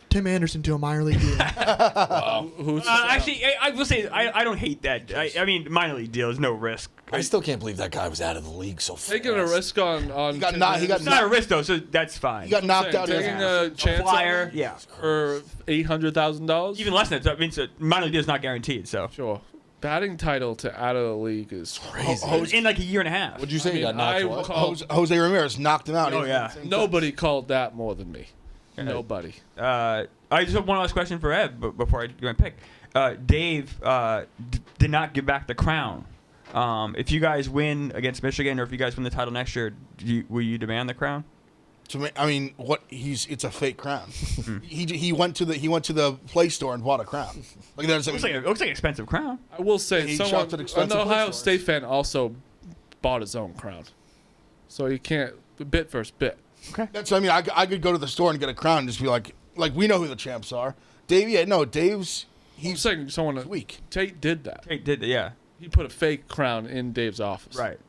Tim Anderson, to a minor league deal. Actually, I will say I don't hate that. I mean, minor league deal is no risk. I still can't believe that guy was out of the league so fast. Taking a risk on It's not a risk though, so that's fine. He got knocked out. Taking a chance flyer, on yeah, for $800,000. even less than that. So, I mean, minor league deal is not guaranteed. So Sure. Batting title to out of the league is crazy. in like a year and a half. What'd you say? He got knocked out? Jose Ramirez knocked him out. Oh yeah. Nobody called that more than me. Nobody. I just have one last question for Ed before I go and pick. Dave did not give back the crown. If you guys win against Michigan, or if you guys win the title next year, will you demand the crown? I mean, it's a fake crown. he went to the Play Store and bought a crown. Like It looks like an expensive crown. I will say, He someone, shopped at expensive an Ohio places. State fan also bought his own crown. So you can't bit versus bit. Okay. That's. I mean, I could go to the store and get a crown and just be like we know who the champs are. Dave. Yeah, no, Dave's. I'm saying someone weak. Tate did that. Tate did, yeah. He put a fake crown in Dave's office. Right.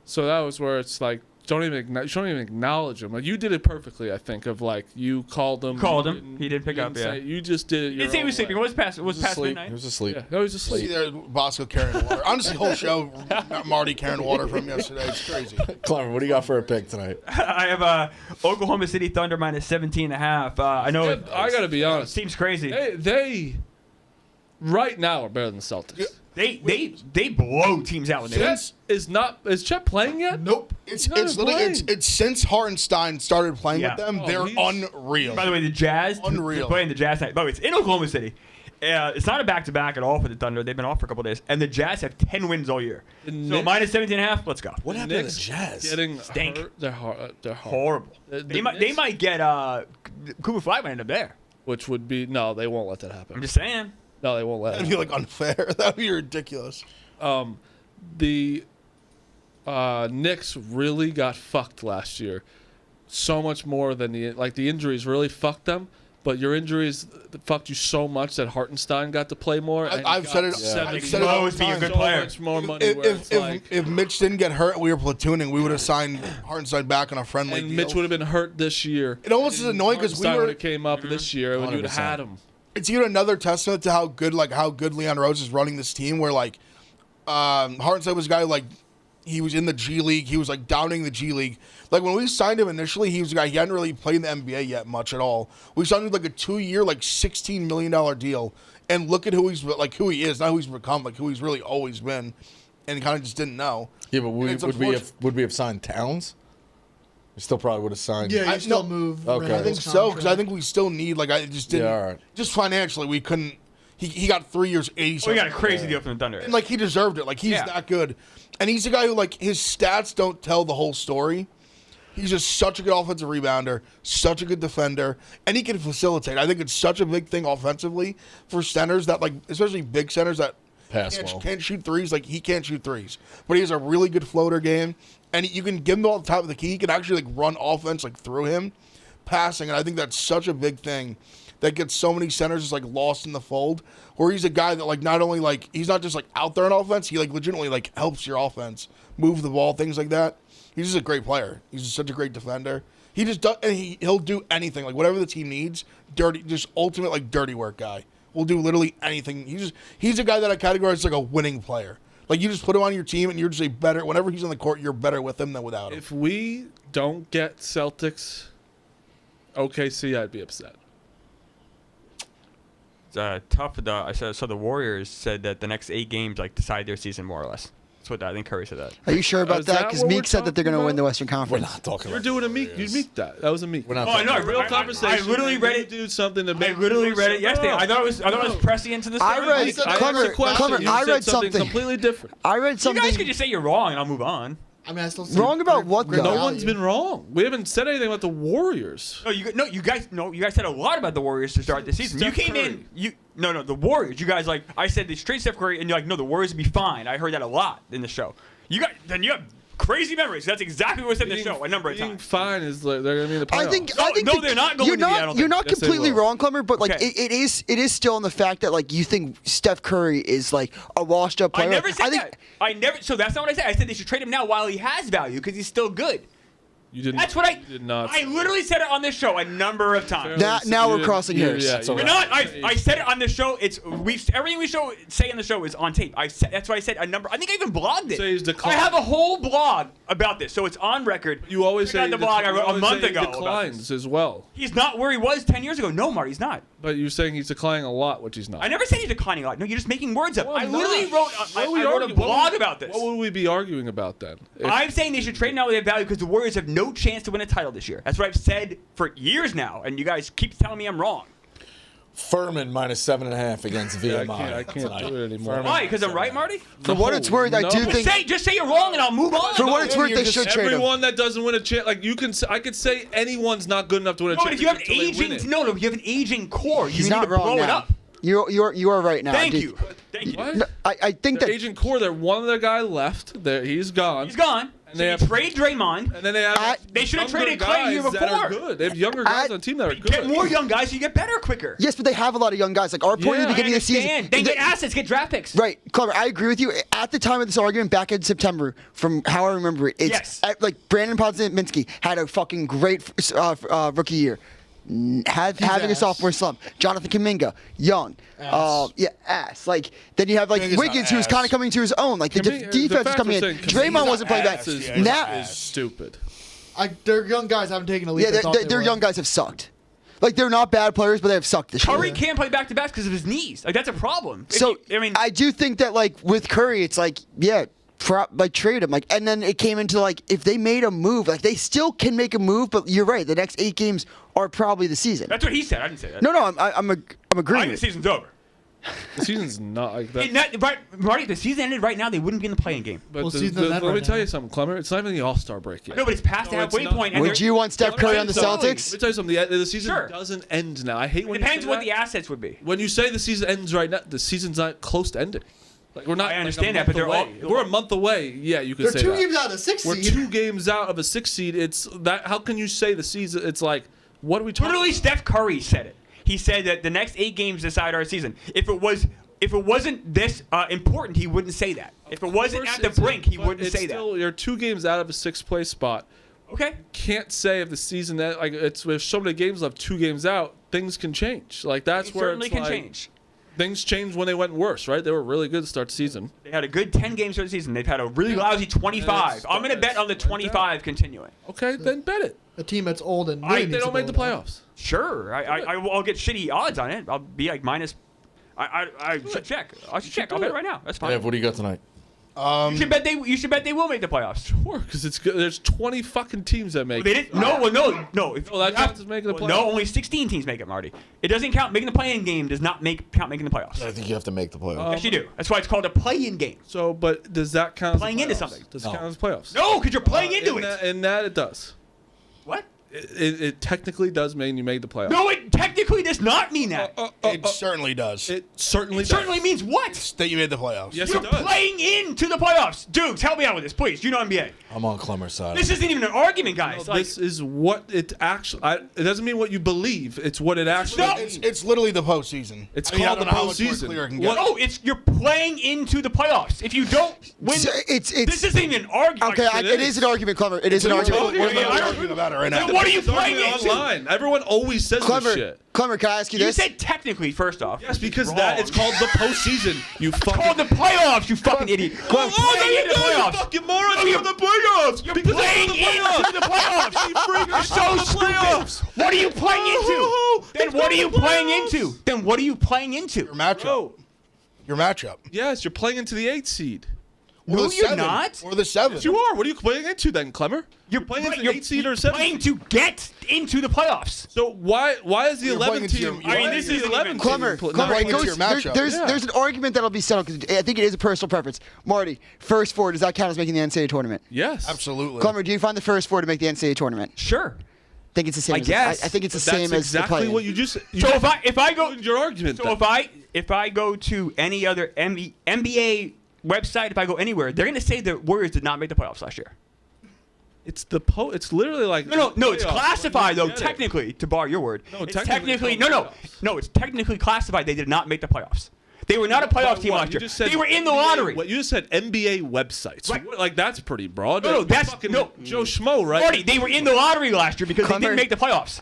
So that was where it's like, don't even acknowledge him. Like you did it perfectly, I think. Of like you called him. He did pick up. Yeah. You just did it. He didn't say he was sleeping. It was past midnight. He was asleep. Yeah, no, he was See asleep. there, Bosco carrying water. Honestly, whole show, Marty carrying water from yesterday. It's crazy. Clemmer, what do you got for a pick tonight? I have Oklahoma City Thunder minus 17.5. I know. I got to be honest. Seems crazy. They right now are better than the Celtics. They blow teams out when they win. Is Chet playing yet? Nope. It's since Hartenstein started playing with them, they're unreal. By the way, the Jazz Unreal. they're playing the Jazz tonight. By the way, it's in Oklahoma City. It's not a back-to-back at all for the Thunder. They've been off for a couple days, and the Jazz have 10 wins all year. So minus 17.5. Let's go. What happened to the Jazz? Stink. Hurt. They're Horrible. They might get Cooper Flag might end up there. Which would be they won't let that happen. I'm just saying. No, they won't let That'd it. be like unfair. That'd be ridiculous. The Knicks really got fucked last year. So much more than the injuries really fucked them. But your injuries fucked you so much that Hartenstein got to play more. I've said it. I've said it all the time. Be a good player. So much more money. If Mitch didn't get hurt, we were platooning. We would have signed Hartenstein back on a friendly and deal. Mitch would have been hurt this year. It almost is annoying because we Hartenstein were. would have came up this year when you'd have had him. It's even another testament to how good Leon Rose is running this team. Where Hartenstein was a guy he was in the G League. He was downing the G League. Like when we signed him initially, he was a guy he hadn't really played in the NBA yet much at all. We signed him a 2-year, $16 million deal. And look at who he is, not who he's become, who he's really always been. And he kind of just didn't know. Yeah, but would we have signed Towns? We still probably would have signed. Yeah, you still move. Okay. I think so because I think we still need I just didn't. Yeah, all right. Just financially, we couldn't. He got 3 years, 80. We got a crazy deal from the Thunder. And he deserved it. He's that good, and he's a guy who his stats don't tell the whole story. He's just such a good offensive rebounder, such a good defender, and he can facilitate. I think it's such a big thing offensively for centers that, like, especially big centers that can't shoot threes. Like, he can't shoot threes, but he has a really good floater game, and you can give him all the top of the key. He can actually, like, run offense, like, through him, passing, and I think that's such a big thing that gets so many centers just, like, lost in the fold, where he's a guy that, like, not only, like, he's not just, like, out there on offense, he, like, legitimately, like, helps your offense move the ball, things like that. He's just a great player. He's just such a great defender. He just does, and he'll do anything, like, whatever the team needs, just ultimate, like, dirty work guy. Will do literally anything. He's a guy that I categorize as, like, a winning player. Like, you just put him on your team, and you're just a better, whenever he's on the court, you're better with him than without him. If we don't get Celtics, OKC, I'd be upset. It's tough. I saw the Warriors said that the next 8 games like decide their season more or less. That's what I think Curry said that. Are you sure about Is that? that Because what Meek we're said that they're going to talking win the about? Western Conference. We're not talking You're about doing a Meek. You Meek that. That was a Meek. We're not Oh, I know. Real conversation. I literally read it. Do something to I make. literally read it yesterday. I thought it was prescient to the I story. read- I asked Clever- a question. Clever, You I said read something. completely different. I read You something. guys could just say you're wrong and I'll move on. I mean, I still see Wrong about what, great though? No value. one's been wrong. We haven't said anything about the Warriors. You guys said a lot about the Warriors to start the season. Steph you came Curry. in, the Warriors. You guys I said they straight Steph Curry, and you're like, no, the Warriors would be fine. I heard that a lot in the show. You have crazy memories. That's exactly what I said in the show a number of Being times. fine is like they're going to be in the playoffs. I think No, they're not going you're to be, I not, don't you're think. not Yes, they completely will. wrong, Clemmer, but like Okay. it is still in the fact that like you think Steph Curry is like a washed up I player. never said think, that. So that's not what I said. I said they should trade him now while he has value because he's still good. You didn't. That's what I did not. I literally said it on this show a number of times. Now You we're didn't- crossing you- hairs. Yeah, That's you- We're not. I said it on the show. Everything we say on the show is on tape. That's why I said a number. I think I even blogged it. Say he's I declined. have a whole blog about this, so it's on record. You always Check say out the he blog I wrote a always month say he ago. About declines this. as well. He's not where he was 10 years ago. No, Marty, he's not. But you're saying he's declining a lot, which he's not. I never said he's declining a lot. No, you're just making words up. Well, I I'm literally not. wrote. What I are we wrote a arguing- blog about this. What would we be arguing about then? I'm saying they should trade now with their value because the Warriors have no chance to win a title this year. That's what I've said for years now, and you guys keep telling me I'm wrong. Furman minus 7.5 against VMI. I can't do it anymore. Why? Because I'm right, Marty? For what it's worth, I No. do Just think Just say you're wrong, and I'll move on. for what it's worth, they should trade him. Everyone that doesn't win a chance, like you can, I could say anyone's not good enough to win a No, but if you have an championship until they aging, win it. no, you have an aging core. You He's need not to wrong blow it now. up. You are right now. Thank dude. you. Thank you. What? No, I think The that agent core, they're one of their guy left. He's gone. He's gone. And So they you have- trade Draymond. And then they have. They should have younger traded Clay the year guys that are before. good. They have younger guys on the team that are good. Get more young guys, so you get better quicker. yes, but they have a lot of young guys. Like our point Yeah, at the I beginning of the season. understand. They get assets, get draft picks. Right, Clever. I agree with you. At the time of this argument, back in September, from how I remember it, it's Yes. like Brandon Podziemski had a fucking great rookie year. Having a ass. sophomore slump. Jonathan Kuminga, young. Ass. Ass. Like then you have like Kuminga's Wiggins, not who's kind ass. of coming to his own. Like the The defense is fact coming in. we're saying Draymond Kuminga's wasn't playing ass, back. yeah, Now, is stupid. Their young guys haven't taken a leap. yeah, they thought their they young would. guys have sucked. Like they're not bad players, but they have sucked this Curry year. can't play back-to-backs because of his knees. Like, that's a problem. So I do think that like with Curry, it's like trade him. Like, and then it came into like if they made a move, like they still can make a move. But you're right, the next 8 games are probably the season. That's what he said. I didn't say that. No, I'm I agreeing. think the season's over. The season's not like that. Marty, if the season ended right now, they wouldn't be in the playing game. But Well, season's let not me right tell now. you something, Clemmer. It's not even the All-Star break yet. No, but it's past the No, it's halfway not. point. and Would they're- you want Steph Curry on the Let me Celtics? tell you something. The season Sure. doesn't end now. I hate It when depends you say what that. the assets would be. When you say the season ends right now, the season's not close to ending. Like we're not. I like, understand a that, but month they're all- away. If we're a month away. Yeah, you could They're say 2 that. games out of the 6 We're seed. 2 games out of a 6 seed. It's that. How can you say the season? It's like what are we talking? Literally, Steph Curry said it. He said that the next 8 games decide our season. If it wasn't this important, he wouldn't say that. If it wasn't Of at course the it's- brink, he but wouldn't it's say still, that. You're 2 games out of a 6th place spot. Okay. Can't say if the season that like it's there's so many games left, 2 games out, things can change. Like that's It where certainly it's can like, change. Things changed when they went worse, right? They were really good to start the season. They had a good 10 games for the season. They've had a really lousy 25. I'm going to bet on the 25 continuing. Okay, then bet it. A team that's old and really They needs to don't make the blow it up. playoffs. Sure. I'll get shitty odds on it. I'll be like minus. I should check. I should check. I'll bet it right now. That's fine. Ev, what do you got tonight? You should bet they will make the playoffs. Sure, because it's good. There's 20 fucking teams that make They it. didn't. No. If Oh, that you counts as making the no, playoffs. only 16 teams make it, Marty. It doesn't count. Making the play-in game does not count making the playoffs. I think you have to make the playoffs. Yes, you do. That's why it's called a play-in game. So, but does that count as Playing the into playoffs? something. Does No. it count as playoffs? No, because you're playing into it. In that, it does. What? It technically does mean you made the playoffs. No, it technically does not mean that. It certainly does. It certainly does. Certainly means what? That you made the playoffs. Yes, You're it does. playing into the playoffs. Dukes, help me out with this, please. You know NBA. I'm on Clemmer's side. This isn't even an argument, guys. No, this is what it actually. It doesn't mean what you believe. It's what it actually. No. means. It's literally the postseason. It's I mean, called I the don't know how much more postseason. clear I can What- get. No, it's you're playing into the playoffs. If you don't win, It's this isn't even an argument. okay. Like, it is an argument, Clever. It is an It's argument. an We're argument. literally arguing about it right now. Then what are you It's arguing playing into? online. Everyone always says this Clever, shit. Clever, can I ask you You this? said technically, first off. Yes, because Wrong. that it's called the postseason. You It's fucking. called the playoffs, you fucking idiot. Oh, You're playing into the you playoffs. fucking moron! No, You're the playoffs. You're Because playing it's into the playoffs. You freak, You're so it's the stupid. playoffs. What are you playing into? Oh, Then it's what are the you playing playoffs. into? Then what are you playing into? Your matchup. Bro. Your matchup. Yes, you're playing into the 8th seed. Or No, the you're 7. not. Or the 7. Yes, you are. What are you playing into then, Clemmer? You're playing into the 8th seed or 7th playing seed. to get into the playoffs. So why is the You're playing 11th into team? your- I mean, this is isn't the 11th even- Clemmer, team. Clemmer, playing it into goes, your matchup. there's an argument that'll be settled because I think it is a personal preference. Marty, first four, does that count as making the NCAA tournament? Yes, Absolutely. Clemmer, do you find the first four to make the NCAA tournament? Sure. I think it's the same. I guess. I think it's the That's same as exactly the play-in. what you just. You So just if I go ruined your argument. So then. if I go to any other NBA website, if I go anywhere, they're going to say the Warriors did not make the playoffs last year. It's It's literally like No, it's playoffs. classified though. Get it. Technically, to borrow your word, No, it's technically technically it's no. It's technically classified. They did not make the playoffs. They were not a playoff But team what? last You year. just said They were in the NBA lottery. What you just said NBA websites. Right. Like that's pretty broad. No, that's- fucking no. Joe Schmo, right? Marty, they were in the lottery last year because they Clemmer- didn't make the playoffs.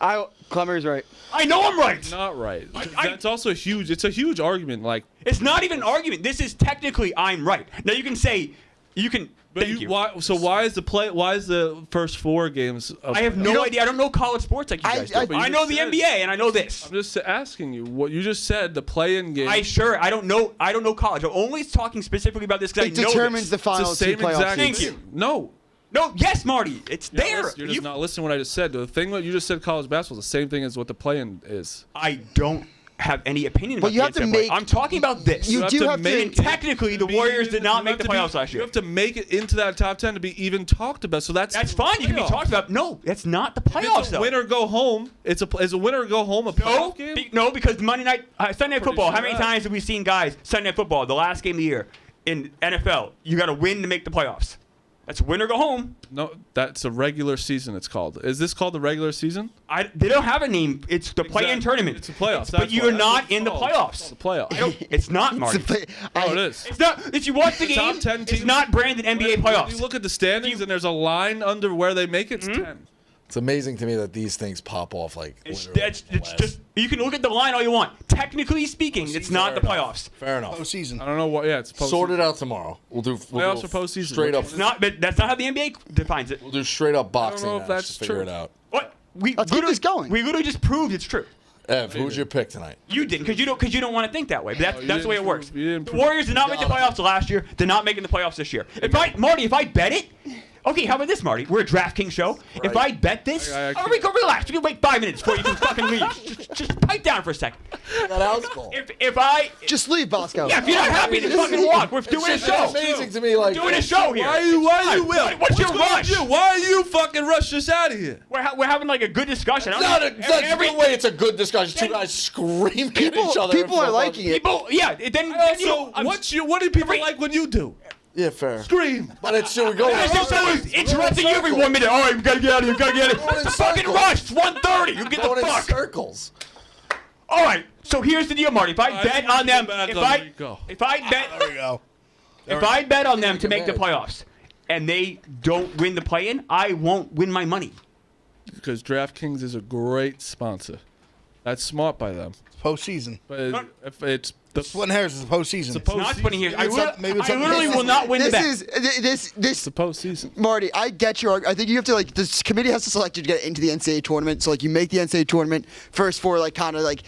Clemmer's right. I know I'm right. Not right. I- That's also huge. It's a huge argument. Like, It's not even an argument. This is technically I'm right. Now you can say you can. but Thank you. why? So why is the first 4 games? I have no idea. I don't know college sports like you guys do. but I you know just the said- NBA and I know this. I'm just asking you what you just said. The play-in game. I don't know. I don't know college. I'm only talking specifically about this because I It know determines this. the it's the final two same playoff exact. Thank seeds. you. No. No, yes, Marty, it's You're there. not You're just not listening to what I just said. The thing that you just said, college basketball, is the same thing as what the play-in is. I don't have any opinion But about you the have to NCAA. make- I'm talking about this. You do have to- make And technically, the Warriors did not make the playoffs last You year. have to make it into that top 10 to be even talked about. So that's That's fine. You can be playoffs. talked about. No, that's not the If playoffs, it's a though. win or go home. Is a win or go home a No, playoff game? no, because Monday night, Sunday night football. How sure many that. times have we seen guys Sunday night football, the last game of the year in NFL? You got to win to make the playoffs. That's win or go home. No, that's a regular season. It's called. Is this called the regular season? They don't have a name. It's the play-in Exactly. tournament. It's the playoffs. But That's you're what- that's not what it's in the called. playoffs. The playoffs. I don't. It's not, Marty. Oh, it is. It's not. If you watch the The top game, 10 it's teams- not branded NBA When playoffs. you look at the standings and there's a line under where they make it, it's 10. It's amazing to me that these things pop off like. It's literally it's last- just you can look at the line all you want. Technically speaking, it's not the Fair enough. playoffs. Fair enough. Postseason. I don't know what. Yeah, it's postseason. Sort it out tomorrow. We'll do Playoffs or postseason? Straight up. It's not. But that's not how the NBA defines it. We'll do straight up boxing. know if match that's to figure true. it out. What? We Let's keep literally- this going. We literally just proved it's true. Ev, who's your pick tonight? You didn't, because you don't want to think that way. But you that's the way it didn't works. prove- you didn't The prove- Warriors did not make the playoffs last year. They're not making the playoffs this year. If I bet it. Okay, how about this, Marty? We're a DraftKings show. If I bet this, I oh, Rico, relax. You can wait 5 minutes before you can fucking leave. Just pipe down for a second. That house call. If I, Just leave, Bosco. yeah, if you're not happy, then fucking walk. We're doing a It's show. amazing to me. Like, Doing a show here. Why you will? What's your going on rush? with you? Why are you fucking rush us out of here? We're having like a good discussion. I Not don't a, know, that's no way. It's a good discussion. Two guys screaming at each other. in People front are of liking it. people, yeah. Then you So know, what do people every- like when you do? Yeah, fair. Scream. But it's we go. It's just always interrupting you every 1 minute. All right, we gotta get out of here. Gotta get out of here. Going in It's a fucking circles. rush. It's 1:30. You get Going the in fuck. circles. All right. So here's the deal, Marty. If I I bet think on we them, go back if on I Rico. There we go. if I bet on them to Take make the advantage. playoffs, and they don't win the play-in, I won't win my money. Because DraftKings is a great sponsor. That's smart by them. Postseason. But if it's the Splitting hairs is the postseason. It's a Not funny here. Maybe it's not- maybe it's I not- literally this will is- not win the This bet. is this the postseason. Marty, I get your. I think you have to like this committee has to select you to get into the NCAA tournament. So like you make the NCAA tournament first four, like kind of like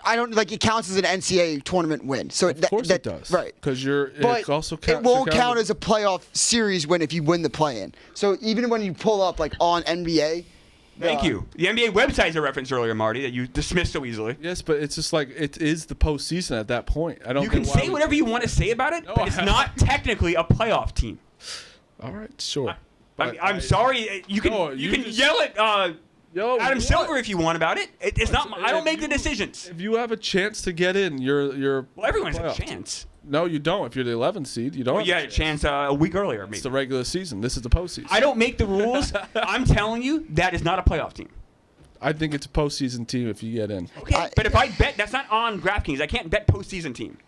I don't like it counts as an NCAA tournament win. So Of course it does. right. Because you're. But it also it won't count as a playoff series win if you win the play-in. So even when you pull up like on NBA. Thank you. The NBA website's a reference earlier, Marty, that you dismissed so easily. Yes, but it's just like it is the postseason at that point. I don't. You can get why say whatever you want to say about it, No, but it's I- not technically a playoff team. All right, sure. I'm sorry. You can yell at Adam Silver if you want about it. It's not. I don't make the decisions. If you have a chance to get in, you're. Well, everyone has playoff. a chance. No, you don't. If you're the 11th seed, you don't. Well, you had a chance a week earlier. Maybe. It's the regular season. This is the postseason. I don't make the rules. I'm telling you, that is not a playoff team. I think it's a postseason team if you get in. Okay, but if I bet, that's not on DraftKings. I can't bet postseason team.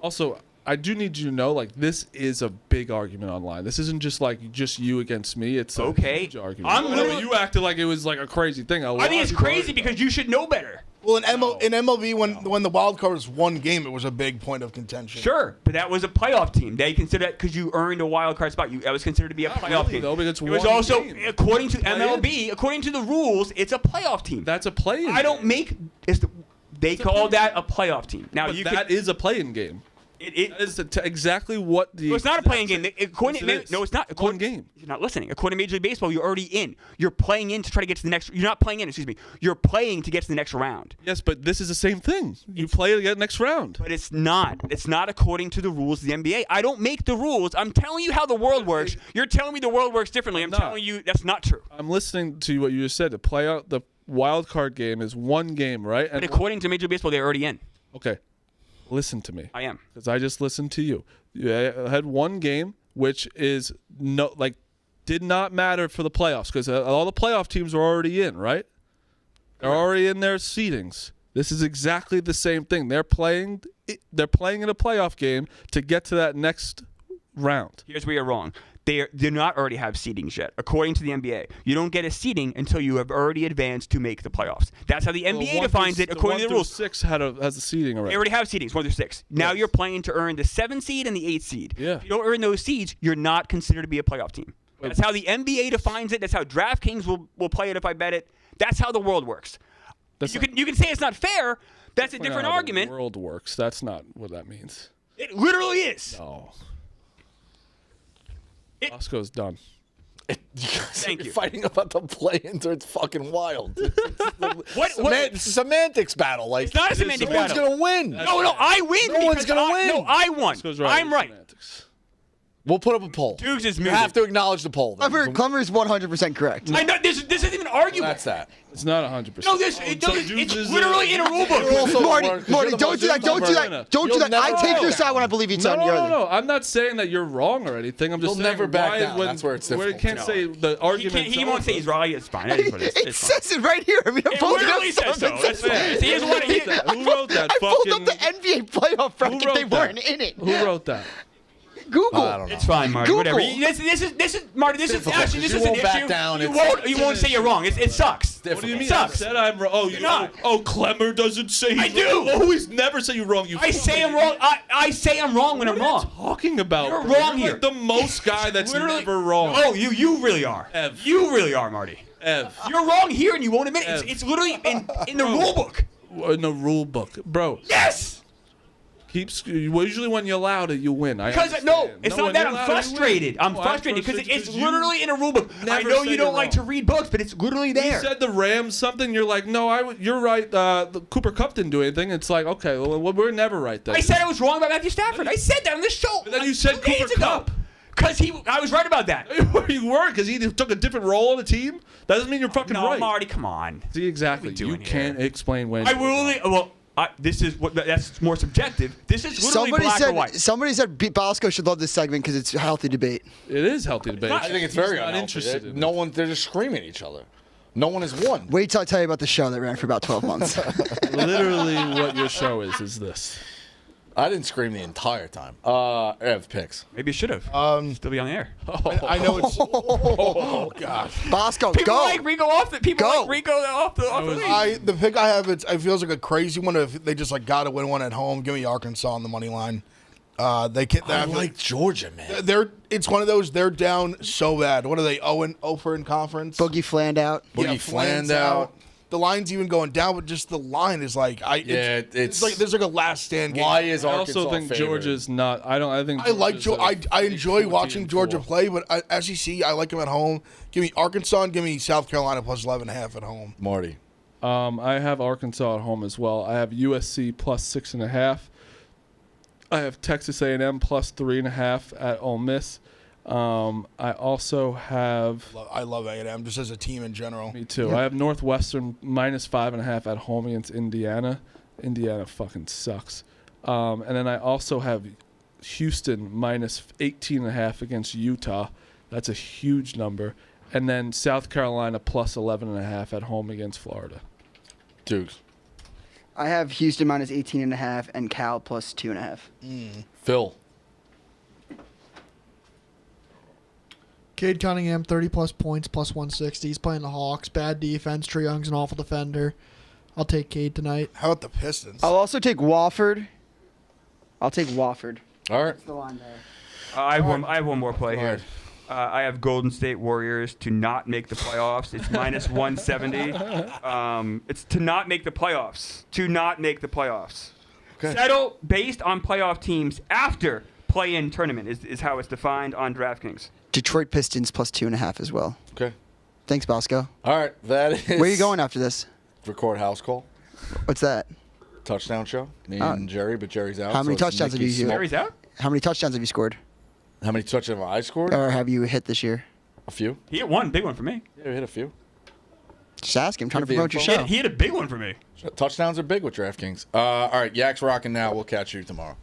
Also, I do need you to know, like, this is a big argument online. This isn't just like just you against me. It's a huge argument. You acted like it was like a crazy thing. I think it's crazy because you should know better. Well, in MLB, when the wild card was one game, it was a big point of contention. Sure, but that was a playoff team. They consider that because you earned a wild card spot. That was considered to be a playoff team. Though, it was also, according to MLB, according to the rules, it's a playoff team. That's a play-in. I don't make. They call that a playoff team. Now that is a play-in game. That is exactly what the. No, it's not a playing game. No, it's not. One game. You're not listening. According to Major League Baseball, you're already in. You're playing in to try to get to the next. You're not playing in. Excuse me. You're playing to get to the next round. Yes, but this is the same thing. You play to get next round. But it's not. It's not according to the rules of the NBA. I don't make the rules. I'm telling you how the world works. You're telling me the world works differently. I'm telling you that's not true. I'm listening to what you just said. The wild card game is one game, right? And according to Major League Baseball, they're already in. Okay. Listen to me. I am. Because I just listened to you. You had one game, which is did not matter for the playoffs because all the playoff teams are already in, right? They're already in their seedings. This is exactly the same thing. They're playing in a playoff game to get to that next round. Here's where you're wrong. They do not already have seedings yet. According to the NBA, you don't get a seeding until you have already advanced to make the playoffs. That's how the NBA defines it according to the rules. 6 has a seeding already. They already have seedings, 1 through 6. Now you're playing to earn the 7th seed and the 8th seed. Yeah. If you don't earn those seeds, you're not considered to be a playoff team. That's how the NBA defines it. That's how DraftKings will play it if I bet it. That's how the world works. You can say it's not fair. That's a different argument. The world works. That's not what that means. It literally is. No. Roscoe's done. Thank you. Fighting about the play-ins, it's fucking wild. What? Semantics battle. Like, it's not a semantic no battle. one's gonna win. No, I win. No one's gonna win. No, I won. I'm right. Semantics. We'll put up a poll. Dukes is You muted. have to acknowledge the poll. Clemmer is 100% correct. I know, this isn't even an argument. That's that. It's not 100%. No, it's literally in a rule book. Marty, don't do that. Don't do that. Don't do that. I take your side when I believe it's on your other. No. I'm not saying that you're wrong or anything. I'm just saying never back why down. That's where it's Where you difficult. can't say the argument. He won't say he's wrong. It's fine. It is what it is. It says it right here. I mean, It literally says so. That's fair. He doesn't want to hear. Who wrote that? I pulled up the NBA playoff bracket. They weren't in it. Who wrote that? Google. I don't know. It's fine, Marty. Google. Whatever. This is Marty. This is actually You an won't issue. back down. You It's- won't say you're wrong. It sucks. What do you mean? It sucks. I said I'm wrong. Oh, Clemmer doesn't say. I do. You always never say you're wrong. I say I'm wrong. I say I'm wrong when I'm What are you wrong. talking about? You're bro? wrong You're here. like the most guy that's Literally- never wrong. Oh, you really are. Ev. You really are, Marty. Ev. You're wrong here, and you won't admit it. Ev. It's literally in the rule book. In the rule book, bro. Yes. Usually when you allow it, you win. Because it's not that I'm frustrated. I'm frustrated because it's literally in a rule book. I know you don't like to read books, but it's literally there. You said the Rams something. You're like, no, you're right. The Cooper Kupp didn't do anything. It's like, okay, well, we're never right then. I said I was wrong about Matthew Stafford. I said that on this show. But then you said 2 days Cooper ago. Kupp. Because I was right about that. You were, because he took a different role on the team. That doesn't mean you're fucking No, right. Marty, come on. See, exactly. What are we You doing can't explain when. I will. This is that's more subjective. This is literally black or white. Somebody said Bosco should love this segment because it's a healthy debate. It is healthy debate. I think it's very not unhealthy. interested in No one, they're just screaming at each other. No one has won. Wait till I tell you about the show that ran for about 12 months. Literally, what your show is this. I didn't scream the entire time. Ev picks. Maybe you should have. Still be on the air. I know it's. Oh God. Bosco, People go. like Rico off the. People Go. like Rico off the league. The pick I have, it feels like a crazy one. If they just like got to win one at home, give me Arkansas on the money line. They can't. I like Georgia, man. It's one of those. They're down so bad. What are they? 0-for in conference. Boogie Fland out. Boogie Fland out. The line's even going down, but just the line is like it's like there's like a last stand game. Why is I Arkansas also think favored? Georgia's not. I think. I like Georgia's I enjoy watching Georgia play, but SEC I like them at home. Give me Arkansas and give me South Carolina plus 11.5 at home. Marty. I have Arkansas at home as well. I have USC plus 6.5. I have Texas A&M plus 3.5 at Ole Miss. I also have. I love A&M just as a team in general. Me too. Yep. I have Northwestern -5.5 at home against Indiana. Indiana fucking sucks. And then I also have Houston -18.5 against Utah. That's a huge number. And then South Carolina +11.5 at home against Florida. Dukes. I have Houston -18.5 and Cal +2.5. Phil. Cade Cunningham, 30-plus points, +160. He's playing the Hawks. Bad defense. Trae Young's an awful defender. I'll take Cade tonight. How about the Pistons? I'll also take Wofford. I'll take Wofford. All right. That's the line there. I have one more play Go here. ahead. I have Golden State Warriors to not make the playoffs. It's -170. It's to not make the playoffs. To not make the playoffs. Okay. Settle based on playoff teams after play-in tournament is how it's defined on DraftKings. Detroit Pistons +2.5 as well. Okay. Thanks, Bosco. All right. That is. Where are you going after this? Record house call. What's that? Touchdown show. Me Oh. and Jerry, but Jerry's out. How many so it's touchdowns have Nicky you Small. Jerry's out? How many touchdowns have you scored? How many touchdowns have I scored? Or have you hit this year? A few. He hit one big one for me. Yeah, we hit a few. Just ask him. Trying to Could be promote your info. show. He hit a big one for me. Touchdowns are big with DraftKings. All right, Yak's rocking now. We'll catch you tomorrow.